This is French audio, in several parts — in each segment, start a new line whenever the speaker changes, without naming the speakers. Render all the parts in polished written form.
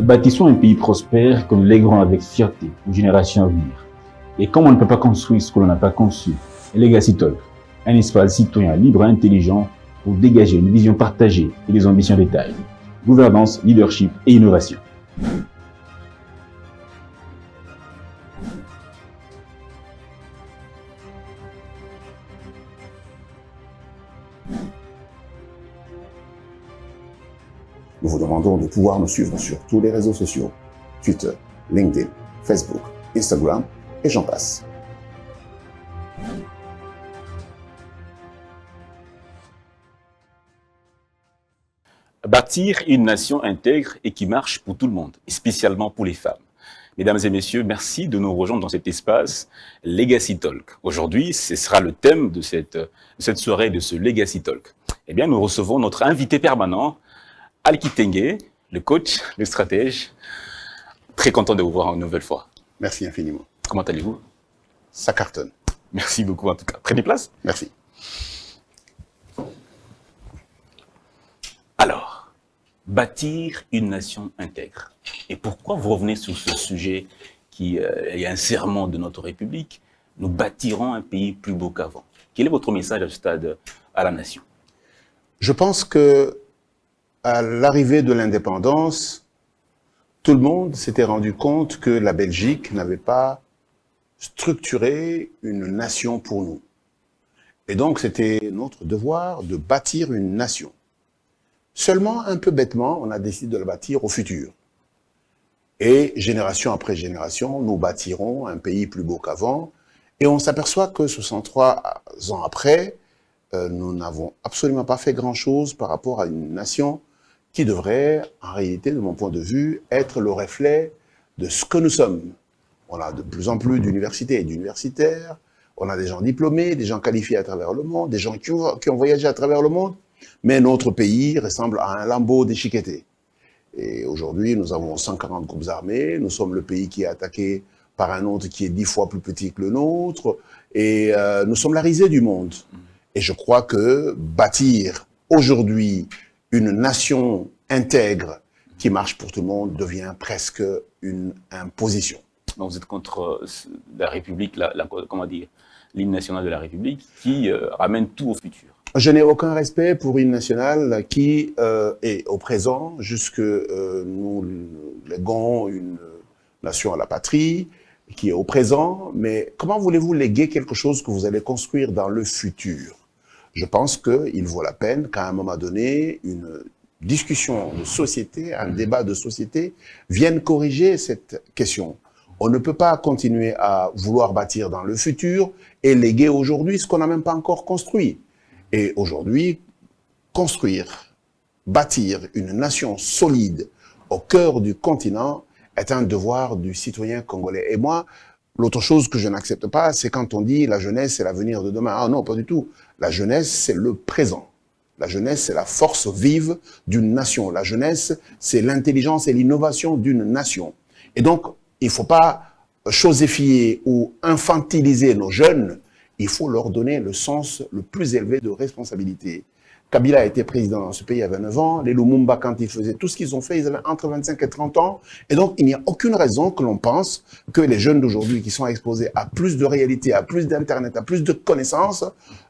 Bâtissons un pays prospère que nous léguerons avec fierté aux générations à venir. Et comme on ne peut pas construire ce que l'on n'a pas conçu, Legacy Talk, un espace citoyen libre et intelligent pour dégager une vision partagée et des ambitions de taille. Gouvernance, leadership et innovation.
Nous vous demandons de pouvoir nous suivre sur tous les réseaux sociaux, Twitter, LinkedIn, Facebook, Instagram et j'en passe.
Bâtir une nation intègre et qui marche pour tout le monde, et spécialement pour les femmes. Mesdames et messieurs, merci de nous rejoindre dans cet espace Legacy Talk. Aujourd'hui, ce sera le thème de cette soirée, de ce Legacy Talk. Eh bien, nous recevons notre invité permanent, Al Kitenge, le coach, le stratège. Très content de vous voir une nouvelle fois.
Merci infiniment.
Comment allez-vous?
Ça cartonne.
Merci beaucoup en tout cas. Prenez place.
Merci.
Alors, bâtir une nation intègre. Et pourquoi vous revenez sur ce sujet qui est un serment de notre République? Nous bâtirons un pays plus beau qu'avant. Quel est votre message à ce stade à la nation?
Je pense que à l'arrivée de l'indépendance, tout le monde s'était rendu compte que la Belgique n'avait pas structuré une nation pour nous. Et donc, c'était notre devoir de bâtir une nation. Seulement, un peu bêtement, on a décidé de la bâtir au futur. Et génération après génération, nous bâtirons un pays plus beau qu'avant. Et on s'aperçoit que 63 ans après, nous n'avons absolument pas fait grand-chose par rapport à une nation qui devrait, en réalité, de mon point de vue, être le reflet de ce que nous sommes. On a de plus en plus d'universités et d'universitaires, on a des gens diplômés, des gens qualifiés à travers le monde, des gens qui ont voyagé à travers le monde, mais notre pays ressemble à un lambeau déchiqueté. Et aujourd'hui, nous avons 140 groupes armés, nous sommes le pays qui est attaqué par un autre qui est 10 fois plus petit que le nôtre, et nous sommes la risée du monde. Et je crois que bâtir aujourd'hui une nation intègre qui marche pour tout le monde devient presque une imposition.
Donc vous êtes contre la République, comment dire, l'hymne national de la République qui ramène tout au futur.
Je n'ai aucun respect pour une nationale qui est au présent, jusque nous léguons une nation à la patrie, qui est au présent, mais comment voulez-vous léguer quelque chose que vous allez construire dans le futur? Je pense qu'il vaut la peine qu'à un moment donné, une discussion de société, un débat de société, vienne corriger cette question. On ne peut pas continuer à vouloir bâtir dans le futur et léguer aujourd'hui ce qu'on n'a même pas encore construit. Et aujourd'hui, construire, bâtir une nation solide au cœur du continent est un devoir du citoyen congolais. Et moi, l'autre chose que je n'accepte pas, c'est quand on dit la jeunesse, c'est l'avenir de demain. Ah non, pas du tout. La jeunesse, c'est le présent. La jeunesse, c'est la force vive d'une nation. La jeunesse, c'est l'intelligence et l'innovation d'une nation. Et donc, il ne faut pas choséfier ou infantiliser nos jeunes. Il faut leur donner le sens le plus élevé de responsabilité. Kabila a été président dans ce pays à 29 ans. Les Lumumba, quand ils faisaient tout ce qu'ils ont fait, ils avaient entre 25 et 30 ans. Et donc, il n'y a aucune raison que l'on pense que les jeunes d'aujourd'hui qui sont exposés à plus de réalité, à plus d'Internet, à plus de connaissances,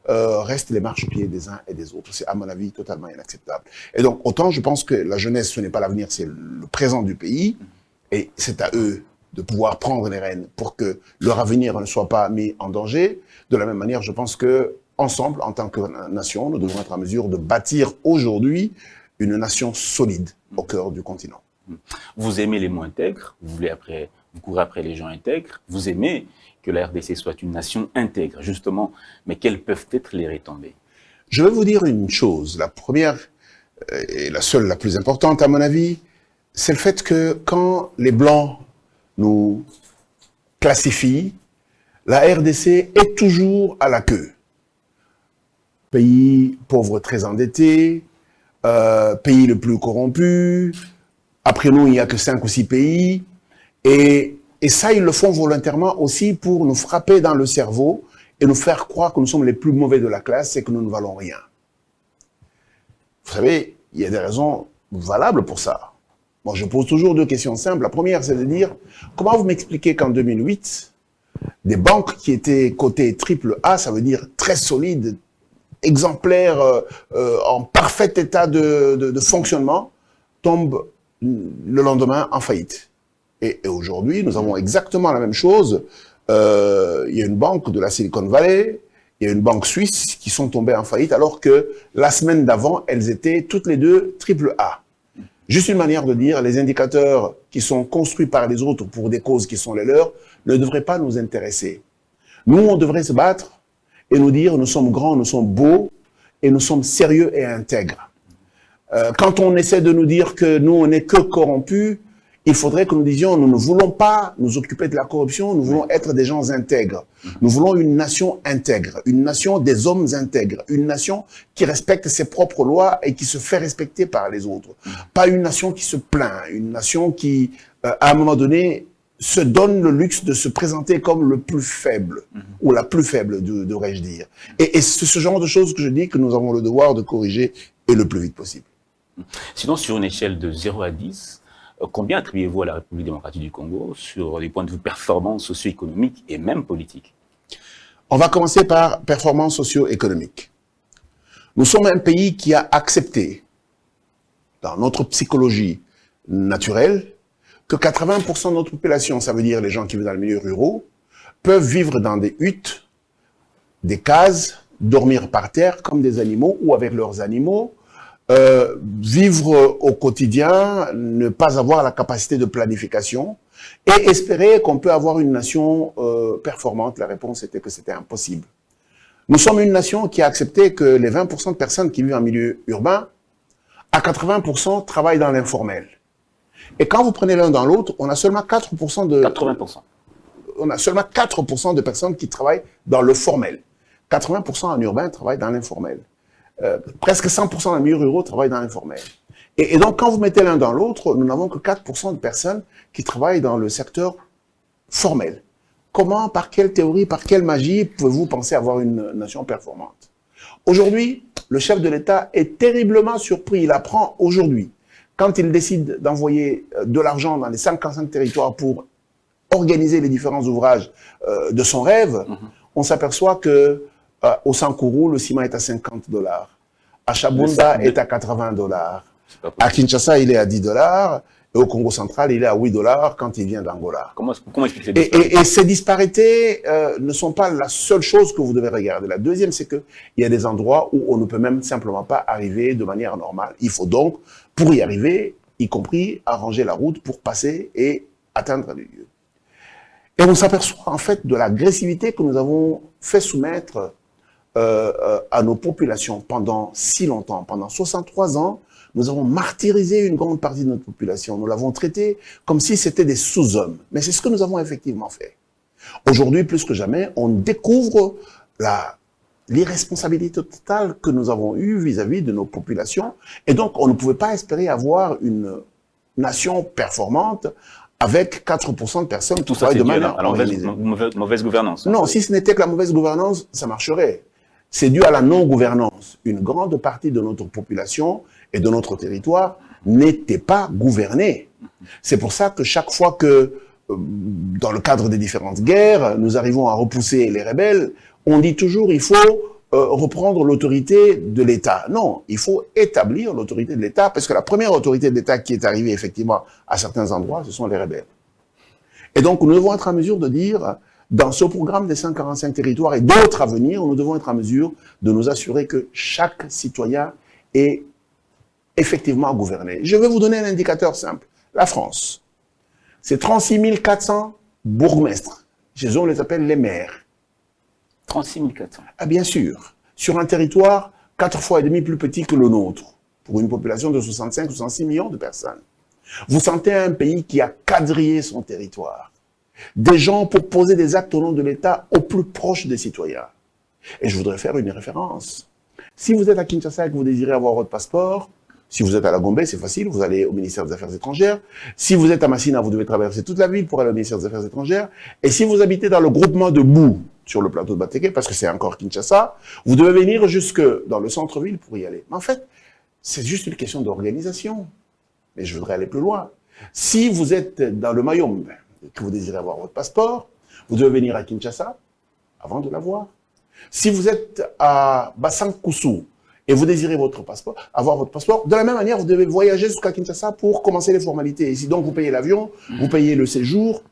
restent les marchepieds des uns et des autres. C'est, à mon avis, totalement inacceptable. Et donc, autant je pense que la jeunesse, ce n'est pas l'avenir, c'est le présent du pays. Et c'est à eux de pouvoir prendre les rênes pour que leur avenir ne soit pas mis en danger. De la même manière, je pense que ensemble, en tant que nation, nous devons être en mesure de bâtir aujourd'hui une nation solide au cœur du continent.
Vous aimez les mots intègres, vous courez après les gens intègres, vous aimez que la RDC soit une nation intègre, justement, mais quelles peuvent être les retombées?
Je vais vous dire une chose, la première et la seule, la plus importante à mon avis, c'est le fait que quand les Blancs nous classifient, la RDC est toujours à la queue. Pays pauvre très endetté, pays le plus corrompu, après nous il n'y a que 5 ou 6 pays, et ça ils le font volontairement aussi pour nous frapper dans le cerveau et nous faire croire que nous sommes les plus mauvais de la classe et que nous ne valons rien. Vous savez, il y a des raisons valables pour ça. Moi, je pose toujours deux questions simples. La première, c'est de dire, comment vous m'expliquez qu'en 2008, des banques qui étaient cotées triple A, ça veut dire très solides, exemplaires, en parfait état de fonctionnement, tombent le lendemain en faillite. Et aujourd'hui, nous avons exactement la même chose. Il y a une banque de la Silicon Valley, il y a une banque suisse qui sont tombées en faillite, alors que la semaine d'avant, elles étaient toutes les deux triple A. Juste une manière de dire, les indicateurs qui sont construits par les autres pour des causes qui sont les leurs ne devraient pas nous intéresser. Nous, on devrait se battre et nous dire, nous sommes grands, nous sommes beaux, et nous sommes sérieux et intègres. Quand on essaie de nous dire que nous, on n'est que corrompus, il faudrait que nous disions, nous ne voulons pas nous occuper de la corruption, nous voulons être des gens intègres. Nous voulons une nation intègre, une nation des hommes intègres, une nation qui respecte ses propres lois et qui se fait respecter par les autres. Pas une nation qui se plaint, une nation qui, à un moment donné, se donne le luxe de se présenter comme le plus faible, ou la plus faible, devrais-je dire. Et c'est ce genre de choses que je dis que nous avons le devoir de corriger et le plus vite possible.
Sinon, sur une échelle de 0 à 10, combien attribuez-vous à la République démocratique du Congo sur les points de vue performance socio-économique et même politique?
On va commencer par performance socio-économique. Nous sommes un pays qui a accepté, dans notre psychologie naturelle, que 80% de notre population, ça veut dire les gens qui vivent dans les milieux ruraux, peuvent vivre dans des huttes, des cases, dormir par terre comme des animaux ou avec leurs animaux, vivre au quotidien, ne pas avoir la capacité de planification et espérer qu'on peut avoir une nation performante. La réponse était que c'était impossible. Nous sommes une nation qui a accepté que les 20% de personnes qui vivent en milieu urbain, à 80% travaillent dans l'informel. Et quand vous prenez l'un dans l'autre, on a seulement 4% de...
80%.
On a seulement 4% de personnes qui travaillent dans le formel. 80% en urbain travaillent dans l'informel. Presque 100% dans les milieux ruraux travaillent dans l'informel. Et donc, quand vous mettez l'un dans l'autre, nous n'avons que 4% de personnes qui travaillent dans le secteur formel. Comment, par quelle théorie, par quelle magie pouvez-vous penser avoir une nation performante? Aujourd'hui, le chef de l'État est terriblement surpris. Il apprend aujourd'hui, quand il décide d'envoyer de l'argent dans les 55 territoires pour organiser les différents ouvrages de son rêve, on s'aperçoit que au Sankourou, le ciment est à $50. À Chabunda, est à $80. À Kinshasa, il est à $10. Et au Congo central, il est à $8 quand il vient d'Angola.
Comment expliquer ces disparités?
Et ces disparités ne sont pas la seule chose que vous devez regarder. La deuxième, c'est qu'il y a des endroits où on ne peut même simplement pas arriver de manière normale. Il faut donc, pour y arriver, y compris arranger la route pour passer et atteindre les lieux. Et on s'aperçoit en fait de l'agressivité que nous avons fait soumettre à nos populations pendant si longtemps. Pendant 63 ans, nous avons martyrisé une grande partie de notre population. Nous l'avons traité comme si c'était des sous-hommes. Mais c'est ce que nous avons effectivement fait. Aujourd'hui, plus que jamais, on découvre l'irresponsabilité totale que nous avons eue vis-à-vis de nos populations. Et donc, on ne pouvait pas espérer avoir une nation performante avec 4% de personnes qui travaillent de manière organisée.
Mauvaise gouvernance.
Non, si ce n'était que la mauvaise gouvernance, ça marcherait. C'est dû à la non-gouvernance. Une grande partie de notre population et de notre territoire n'était pas gouvernée. C'est pour ça que chaque fois que, dans le cadre des différentes guerres, nous arrivons à repousser les rebelles, on dit toujours il faut reprendre l'autorité de l'État. Non, il faut établir l'autorité de l'État, parce que la première autorité de l'État qui est arrivée effectivement à certains endroits, ce sont les rebelles. Et donc nous devons être en mesure de dire, dans ce programme des 145 territoires et d'autres à venir, nous devons être en mesure de nous assurer que chaque citoyen est effectivement gouverné. Je vais vous donner un indicateur simple. La France, c'est 36 400 bourgmestres. Chez eux, on les appelle les maires.
36 400.
Ah, bien sûr. Sur un territoire 4 fois et demi plus petit que le nôtre, pour une population de 65-66 millions de personnes. Vous sentez un pays qui a quadrillé son territoire. Des gens pour poser des actes au nom de l'État au plus proche des citoyens. Et je voudrais faire une référence. Si vous êtes à Kinshasa et que vous désirez avoir votre passeport, si vous êtes à la Gombe, c'est facile, vous allez au ministère des Affaires étrangères. Si vous êtes à Massina, vous devez traverser toute la ville pour aller au ministère des Affaires étrangères. Et si vous habitez dans le groupement de Bou, sur le plateau de Bateke, parce que c'est encore Kinshasa, vous devez venir jusque dans le centre-ville pour y aller. Mais en fait, c'est juste une question d'organisation. Mais je voudrais aller plus loin. Si vous êtes dans le Mayombe, que vous désirez avoir votre passeport, vous devez venir à Kinshasa avant de l'avoir. Si vous êtes à Basankusu et vous désirez avoir votre passeport, de la même manière, vous devez voyager jusqu'à Kinshasa pour commencer les formalités. Ici, donc, vous payez l'avion, vous payez le séjour,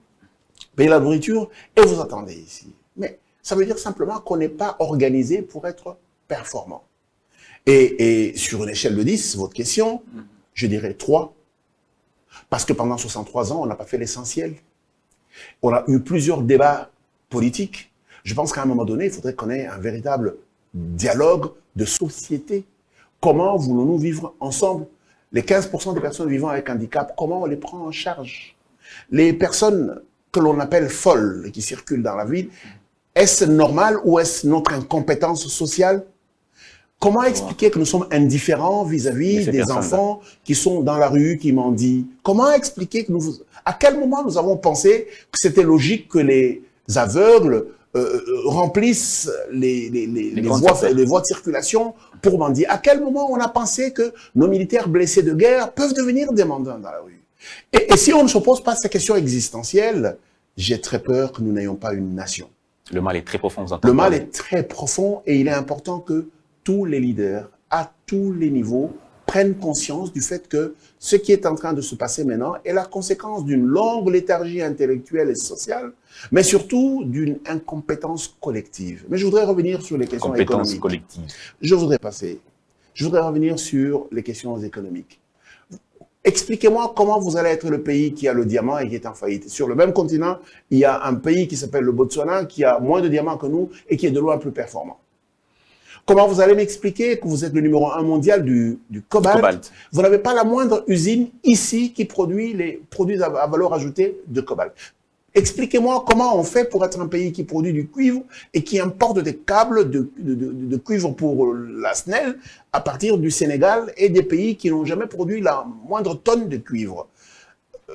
payez la nourriture et vous attendez ici. Mais ça veut dire simplement qu'on n'est pas organisé pour être performant. Et sur une échelle de 10, votre question, je dirais 3. Parce que pendant 63 ans, on n'a pas fait l'essentiel. On a eu plusieurs débats politiques. Je pense qu'à un moment donné, il faudrait qu'on ait un véritable dialogue de société. Comment voulons-nous vivre ensemble? Les 15% des personnes vivant avec handicap, comment on les prend en charge? Les personnes que l'on appelle folles, qui circulent dans la ville, est-ce normal ou est-ce notre incompétence sociale? Comment expliquer que nous sommes indifférents vis-à-vis des enfants qui sont dans la rue, qui mendient? Comment expliquer que à quel moment nous avons pensé que c'était logique que les aveugles remplissent les voies de circulation pour mendier? À quel moment on a pensé que nos militaires blessés de guerre peuvent devenir des mendiants dans la rue? Et si on ne se pose pas ces questions existentielles, j'ai très peur que nous n'ayons pas une nation.
Le mal est très profond.
Le mal est très profond et il est important que tous les leaders, à tous les niveaux, prennent conscience du fait que ce qui est en train de se passer maintenant est la conséquence d'une longue léthargie intellectuelle et sociale, mais surtout d'une incompétence collective. Mais je voudrais revenir sur les questions économiques. Je voudrais revenir sur les questions économiques. Expliquez-moi comment vous allez être le pays qui a le diamant et qui est en faillite. Sur le même continent, il y a un pays qui s'appelle le Botswana, qui a moins de diamants que nous et qui est de loin plus performant. Comment vous allez m'expliquer que vous êtes le numéro 1 mondial du cobalt? Vous n'avez pas la moindre usine ici qui produit les produits à valeur ajoutée de cobalt. Expliquez-moi comment on fait pour être un pays qui produit du cuivre et qui importe des câbles de cuivre pour la SNEL à partir du Sénégal et des pays qui n'ont jamais produit la moindre tonne de cuivre.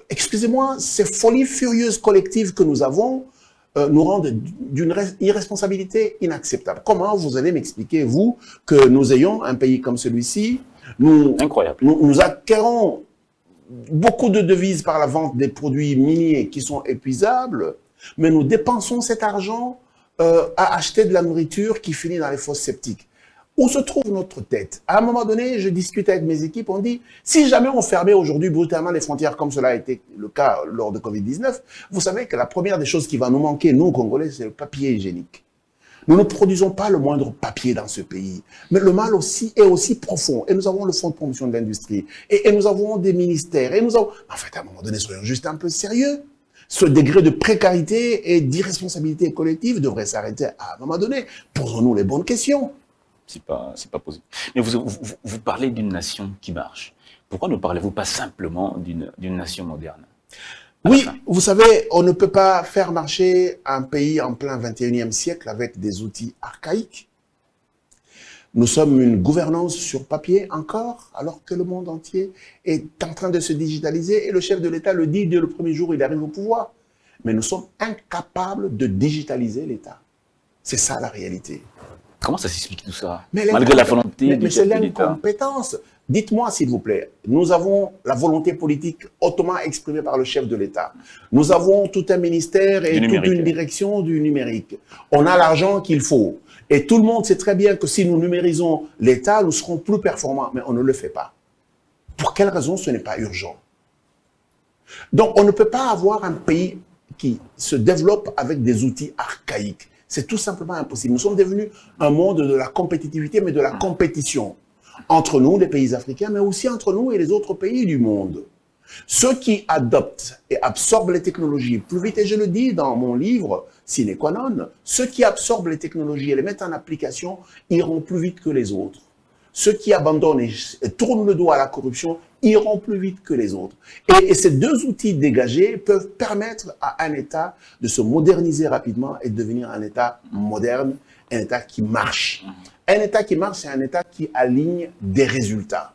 Excusez-moi, ces folies furieuses collectives que nous avons nous rendent d'une irresponsabilité inacceptable. Comment vous allez m'expliquer, vous, que nous ayons un pays comme celui-ci, nous acquérons beaucoup de devises par la vente des produits miniers qui sont épuisables, mais nous dépensons cet argent à acheter de la nourriture qui finit dans les fosses septiques. Où se trouve notre tête? À un moment donné, je discute avec mes équipes, on dit, si jamais on fermait aujourd'hui brutalement les frontières comme cela a été le cas lors de Covid-19, vous savez que la première des choses qui va nous manquer, nous, Congolais, c'est le papier hygiénique. Nous ne produisons pas le moindre papier dans ce pays. Mais le mal aussi est aussi profond. Et nous avons le Fonds de promotion de l'industrie. Et nous avons des ministères. Et nous avons... En fait, à un moment donné, soyons juste un peu sérieux. Ce degré de précarité et d'irresponsabilité collective devrait s'arrêter à un moment donné. Posons-nous les bonnes questions.
C'est pas possible. Mais vous parlez d'une nation qui marche. Pourquoi ne parlez-vous pas simplement d'une nation moderne?
Oui, vous savez, on ne peut pas faire marcher un pays en plein 21e siècle avec des outils archaïques. Nous sommes une gouvernance sur papier encore, alors que le monde entier est en train de se digitaliser et le chef de l'État le dit dès le premier jour où il arrive au pouvoir. Mais nous sommes incapables de digitaliser l'État. C'est ça la réalité.
Comment ça s'explique tout ça? Malgré la volonté du chef de l'État.
C'est l'incompétence. Dites-moi, s'il vous plaît, nous avons la volonté politique hautement exprimée par le chef de l'État. Nous avons tout un ministère et toute une direction du numérique. On a l'argent qu'il faut. Et tout le monde sait très bien que si nous numérisons l'État, nous serons plus performants. Mais on ne le fait pas. Pour quelle raison ce n'est pas urgent? Donc, on ne peut pas avoir un pays qui se développe avec des outils archaïques. C'est tout simplement impossible. Nous sommes devenus un monde de la compétitivité, mais de la compétition. Entre nous, les pays africains, mais aussi entre nous et les autres pays du monde. Ceux qui adoptent et absorbent les technologies plus vite, et je le dis dans mon livre, Sine qua non, ceux qui absorbent les technologies et les mettent en application iront plus vite que les autres. Ceux qui abandonnent et tournent le dos à la corruption iront plus vite que les autres. Et ces deux outils dégagés peuvent permettre à un État de se moderniser rapidement et de devenir un État moderne, un État qui marche. Un État qui marche, c'est un État qui aligne des résultats.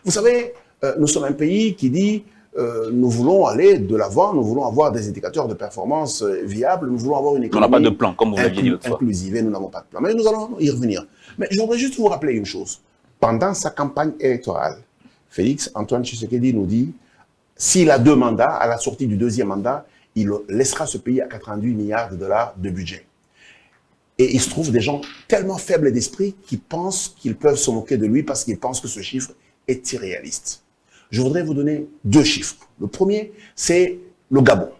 Vous savez, nous sommes un pays qui dit nous voulons aller de l'avant, nous voulons avoir des indicateurs de performance viables, nous voulons avoir une économie...
On n'a pas de plan, comme vous l'aviez dit l'autre fois.
Inclusive, et nous n'avons pas de plan. Mais nous allons y revenir. Mais je voudrais juste vous rappeler une chose. Pendant sa campagne électorale, Félix Antoine Tshisekedi nous dit, s'il a 2 mandats, à la sortie du 2e mandat, il laissera ce pays à 88 milliards de dollars de budget. Et il se trouve des gens tellement faibles d'esprit qui pensent qu'ils peuvent se moquer de lui parce qu'ils pensent que ce chiffre est irréaliste. Je voudrais vous donner 2 chiffres. Le premier, c'est le Gabon.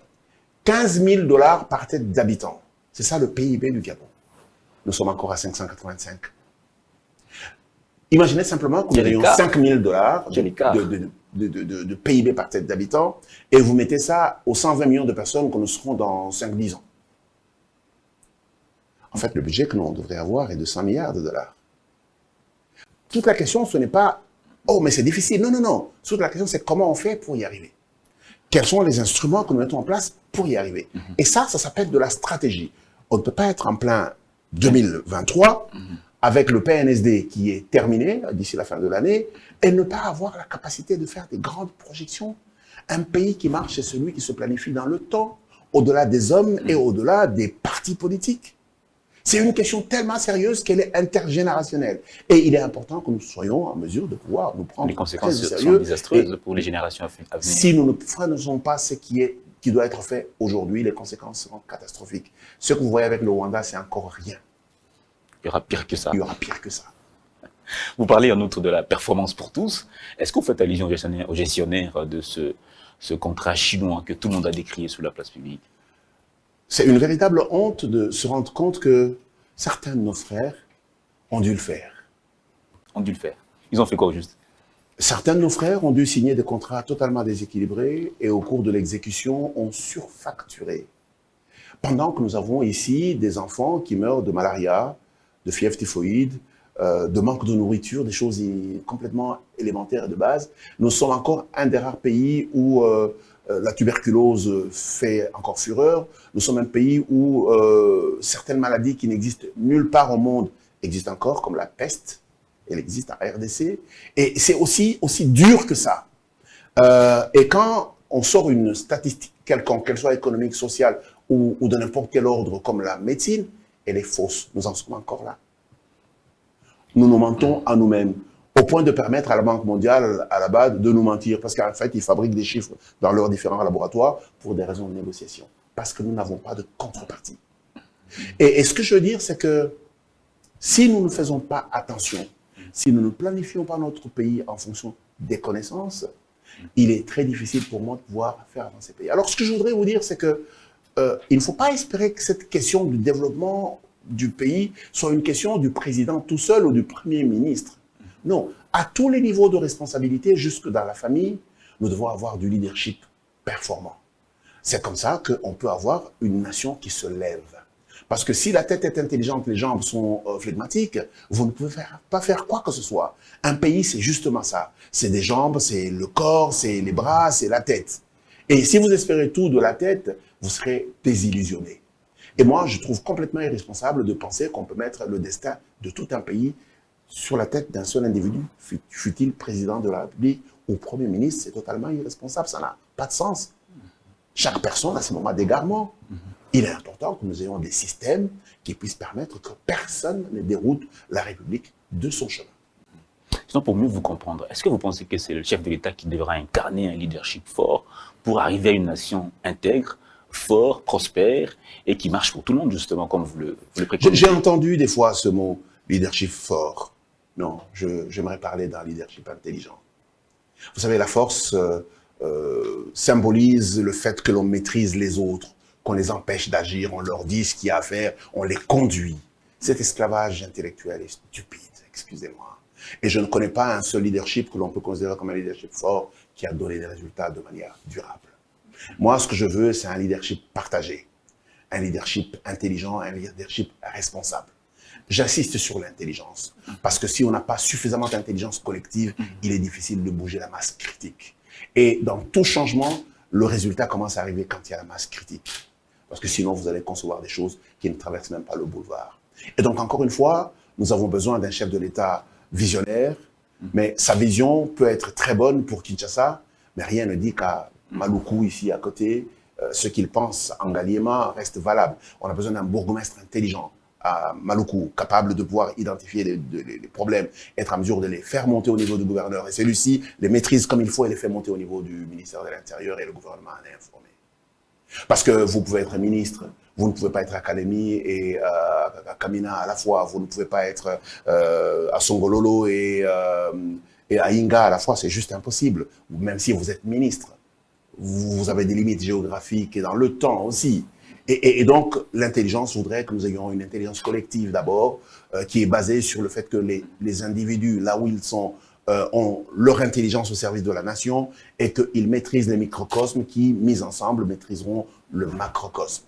15 000 dollars par tête d'habitant. C'est ça le PIB du Gabon. Nous sommes encore à 585. Imaginez simplement que nous ayons 5 000 dollars de PIB par tête d'habitant et vous mettez ça aux 120 millions de personnes que nous serons dans 5-10 ans. En fait, le budget que nous devrions avoir est de 100 milliards de dollars. Toute la question, ce n'est pas « Oh, mais c'est difficile ». Non, non, non. Toute la question, c'est comment on fait pour y arriver. Quels sont les instruments que nous mettons en place pour y arriver. Et ça s'appelle de la stratégie. On ne peut pas être en plein 2023 avec le PNSD qui est terminé d'ici la fin de l'année et ne pas avoir la capacité de faire des grandes projections. Un pays qui marche, c'est celui qui se planifie dans le temps, au-delà des hommes et au-delà des partis politiques. C'est une question tellement sérieuse qu'elle est intergénérationnelle. Et il est important que nous soyons en mesure de pouvoir nous prendre
les conséquences
très
sont désastreuses pour les générations à venir.
Si nous ne faisons pas ce qui doit être fait aujourd'hui, les conséquences seront catastrophiques. Ce que vous voyez avec le Rwanda, c'est encore rien.
Il y aura pire que ça.
Il y aura pire que ça.
Vous parlez en outre de la performance pour tous. Est-ce que vous faites allusion au gestionnaire de ce contrat chinois que tout le monde a décrié sur la place publique?
C'est une véritable honte de se rendre compte que certains de nos frères ont dû le faire.
Ont dû le faire. Ils ont fait quoi au juste?
Certains de nos frères ont dû signer des contrats totalement déséquilibrés et au cours de l'exécution ont surfacturé. Pendant que nous avons ici des enfants qui meurent de malaria, de fièvre typhoïde, de manque de nourriture, des choses complètement élémentaires et de base, nous sommes encore un des rares pays où la tuberculose fait encore fureur. Nous sommes un pays où certaines maladies qui n'existent nulle part au monde existent encore, comme la peste. Elle existe en RDC. Et c'est aussi dur que ça. Et quand on sort une statistique quelconque, qu'elle soit économique, sociale ou de n'importe quel ordre, comme la médecine, elle est fausse. Nous en sommes encore là. Nous nous mentons à nous-mêmes, au point de permettre à la Banque mondiale, à la BAD, de nous mentir. Parce qu'en fait, ils fabriquent des chiffres dans leurs différents laboratoires pour des raisons de négociation. Parce que nous n'avons pas de contrepartie. Et ce que je veux dire, c'est que si nous ne faisons pas attention, si nous ne planifions pas notre pays en fonction des connaissances, il est très difficile pour moi de pouvoir faire avancer le pays. Alors, ce que je voudrais vous dire, c'est que il ne faut pas espérer que cette question du développement du pays soit une question du président tout seul ou du Premier ministre. Non, à tous les niveaux de responsabilité, jusque dans la famille, nous devons avoir du leadership performant. C'est comme ça qu'on peut avoir une nation qui se lève. Parce que si la tête est intelligente, les jambes sont flegmatiques, vous ne pouvez pas faire quoi que ce soit. Un pays, c'est justement ça. C'est des jambes, c'est le corps, c'est les bras, c'est la tête. Et si vous espérez tout de la tête, vous serez désillusionné. Et moi, je trouve complètement irresponsable de penser qu'on peut mettre le destin de tout un pays sur la tête d'un seul individu, fût-il président de la République ou Premier ministre. C'est totalement irresponsable, ça n'a pas de sens. Chaque personne a ses moments d'égarement. Il est important que nous ayons des systèmes qui puissent permettre que personne ne déroute la République de son chemin.
Sinon, pour mieux vous comprendre, est-ce que vous pensez que c'est le chef de l'État qui devra incarner un leadership fort pour arriver à une nation intègre, fort, prospère et qui marche pour tout le monde, justement, comme vous le préconisez?
J'ai entendu des fois ce mot leadership fort. Non, j'aimerais parler d'un leadership intelligent. Vous savez, la force symbolise le fait que l'on maîtrise les autres, qu'on les empêche d'agir, on leur dit ce qu'il y a à faire, on les conduit. Cet esclavage intellectuel est stupide, excusez-moi. Et je ne connais pas un seul leadership que l'on peut considérer comme un leadership fort qui a donné des résultats de manière durable. Moi, ce que je veux, c'est un leadership partagé, un leadership intelligent, un leadership responsable. J'insiste sur l'intelligence, parce que si on n'a pas suffisamment d'intelligence collective, il est difficile de bouger la masse critique. Et dans tout changement, le résultat commence à arriver quand il y a la masse critique. Parce que sinon, vous allez concevoir des choses qui ne traversent même pas le boulevard. Et donc, encore une fois, nous avons besoin d'un chef de l'État visionnaire, mais sa vision peut être très bonne pour Kinshasa, mais rien ne dit qu'à Maluku, ici à côté, ce qu'il pense en Ngaliema reste valable. On a besoin d'un bourgmestre intelligent, à Maluku, capable de pouvoir identifier les problèmes, être en mesure de les faire monter au niveau du gouverneur. Et celui-ci les maîtrise comme il faut et les fait monter au niveau du ministère de l'Intérieur et le gouvernement en est informé. Parce que vous pouvez être ministre, vous ne pouvez pas être à Kalemi et à Kamina à la fois, vous ne pouvez pas être à Songololo et à Inga à la fois, c'est juste impossible. Même si vous êtes ministre, vous avez des limites géographiques et dans le temps aussi. Et donc, l'intelligence voudrait que nous ayons une intelligence collective d'abord, qui est basée sur le fait que les individus, là où ils sont, ont leur intelligence au service de la nation et qu'ils maîtrisent les microcosmes qui, mis ensemble, maîtriseront le macrocosme.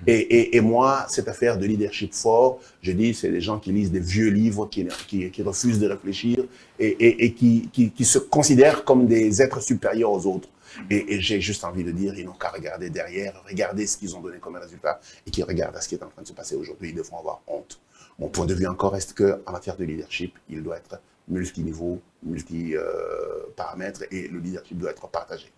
Et moi, cette affaire de leadership fort, je dis, c'est des gens qui lisent des vieux livres, qui refusent de réfléchir et qui se considèrent comme des êtres supérieurs aux autres. Et j'ai juste envie de dire, ils n'ont qu'à regarder derrière, regarder ce qu'ils ont donné comme résultat et qu'ils regardent à ce qui est en train de se passer aujourd'hui. Ils devront avoir honte. Mon point de vue encore reste qu'en matière de leadership, il doit être multiniveau, multi-paramètres et le leadership doit être partagé.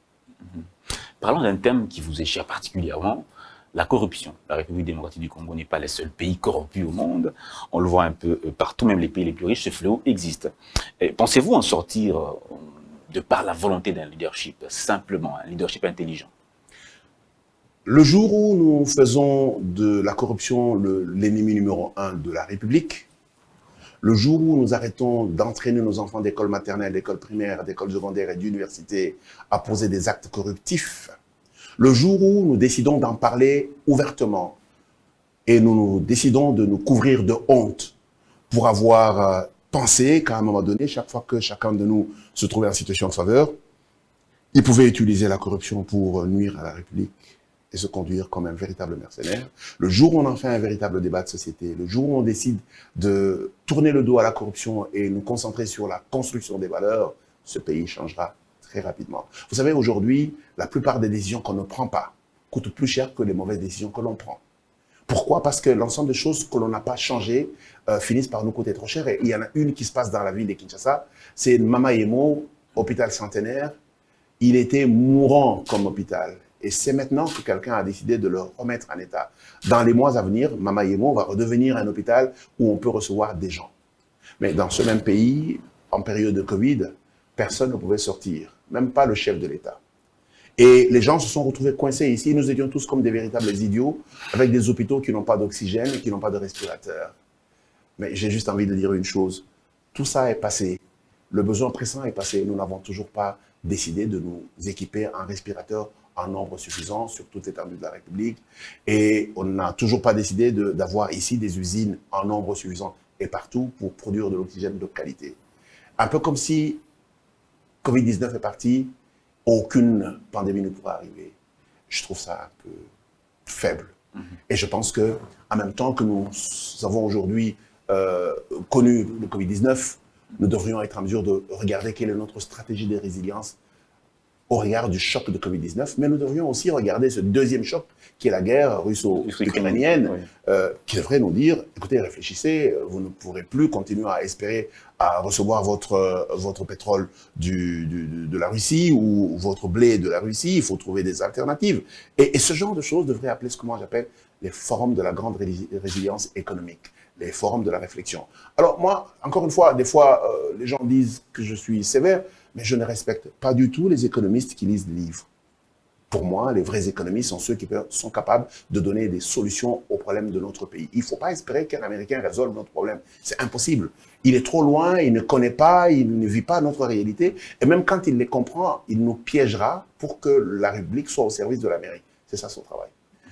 Parlons d'un thème qui vous est cher particulièrement, la corruption. La République démocratique du Congo n'est pas le seul pays corrompu au monde. On le voit un peu partout, même les pays les plus riches, ce fléau existe. Pensez-vous en sortir de par la volonté d'un leadership, simplement, un leadership intelligent?
Le jour où nous faisons de la corruption l'ennemi numéro 1 de la République, le jour où nous arrêtons d'entraîner nos enfants d'école maternelle, d'école primaire, d'école secondaire et d'université à poser des actes corruptifs, le jour où nous décidons d'en parler ouvertement et nous décidons de nous couvrir de honte pour avoir pensé qu'à un moment donné, chaque fois que chacun de nous se trouvait en situation de faveur, il pouvait utiliser la corruption pour nuire à la République et se conduire comme un véritable mercenaire. Le jour où on en fait un véritable débat de société, le jour où on décide de tourner le dos à la corruption et nous concentrer sur la construction des valeurs, ce pays changera très rapidement. Vous savez, aujourd'hui, la plupart des décisions qu'on ne prend pas coûtent plus cher que les mauvaises décisions que l'on prend. Pourquoi? Parce que l'ensemble des choses que l'on n'a pas changées finissent par nous coûter trop cher. Et il y en a une qui se passe dans la ville de Kinshasa, c'est Mama Yemo, hôpital centenaire. Il était mourant comme hôpital. Et c'est maintenant que quelqu'un a décidé de le remettre en état. Dans les mois à venir, Mama Yemo va redevenir un hôpital où on peut recevoir des gens. Mais dans ce même pays, en période de Covid, personne ne pouvait sortir, même pas le chef de l'État. Et les gens se sont retrouvés coincés ici. Nous étions tous comme des véritables idiots, avec des hôpitaux qui n'ont pas d'oxygène, qui n'ont pas de respirateur. Mais j'ai juste envie de dire une chose. Tout ça est passé. Le besoin pressant est passé. Nous n'avons toujours pas décidé de nous équiper en respirateurs en nombre suffisant sur toute l'étendue de la République. Et on n'a toujours pas décidé d'avoir ici des usines en nombre suffisant et partout pour produire de l'oxygène de qualité. Un peu comme si Covid-19 est parti, aucune pandémie ne pourra arriver. Je trouve ça un peu faible. Et je pense que, en même temps que nous avons aujourd'hui connu le Covid-19, nous devrions être en mesure de regarder quelle est notre stratégie de résilience au regard du choc de Covid-19, mais nous devrions aussi regarder ce deuxième choc qui est la guerre russo-ukrainienne, qui devrait nous dire, écoutez, réfléchissez, vous ne pourrez plus continuer à espérer à recevoir votre pétrole de la Russie ou votre blé de la Russie, il faut trouver des alternatives. Et ce genre de choses devrait appeler ce que moi j'appelle les forums de la grande résilience économique, les forums de la réflexion. Alors moi, encore une fois, des fois, les gens disent que je suis sévère, mais je ne respecte pas du tout les économistes qui lisent des livres. Pour moi, les vrais économistes sont ceux qui sont capables de donner des solutions aux problèmes de notre pays. Il ne faut pas espérer qu'un Américain résolve notre problème. C'est impossible. Il est trop loin, il ne connaît pas, il ne vit pas notre réalité. Et même quand il les comprend, il nous piégera pour que la République soit au service de l'Amérique. C'est ça son travail.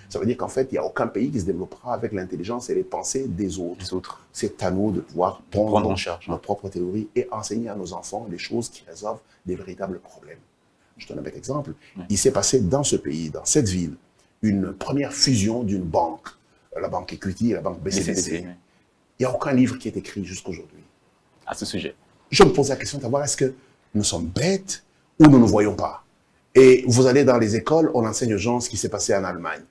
Ça veut dire qu'en fait, il n'y a aucun pays qui se développera avec l'intelligence et les pensées des autres. C'est à nous de pouvoir prendre en charge nos propres théories et enseigner à nos enfants les choses qui résolvent des véritables problèmes. Je donne un bel exemple. Il s'est passé dans ce pays, dans cette ville, une première fusion d'une banque, la banque Equity et la banque BCBC. Il n'y a aucun livre qui est écrit jusqu'aujourd'hui
à ce sujet.
Je me pose la question de savoir est-ce que nous sommes bêtes ou nous ne voyons pas. Et vous allez dans les écoles, on enseigne aux gens ce qui s'est passé en Allemagne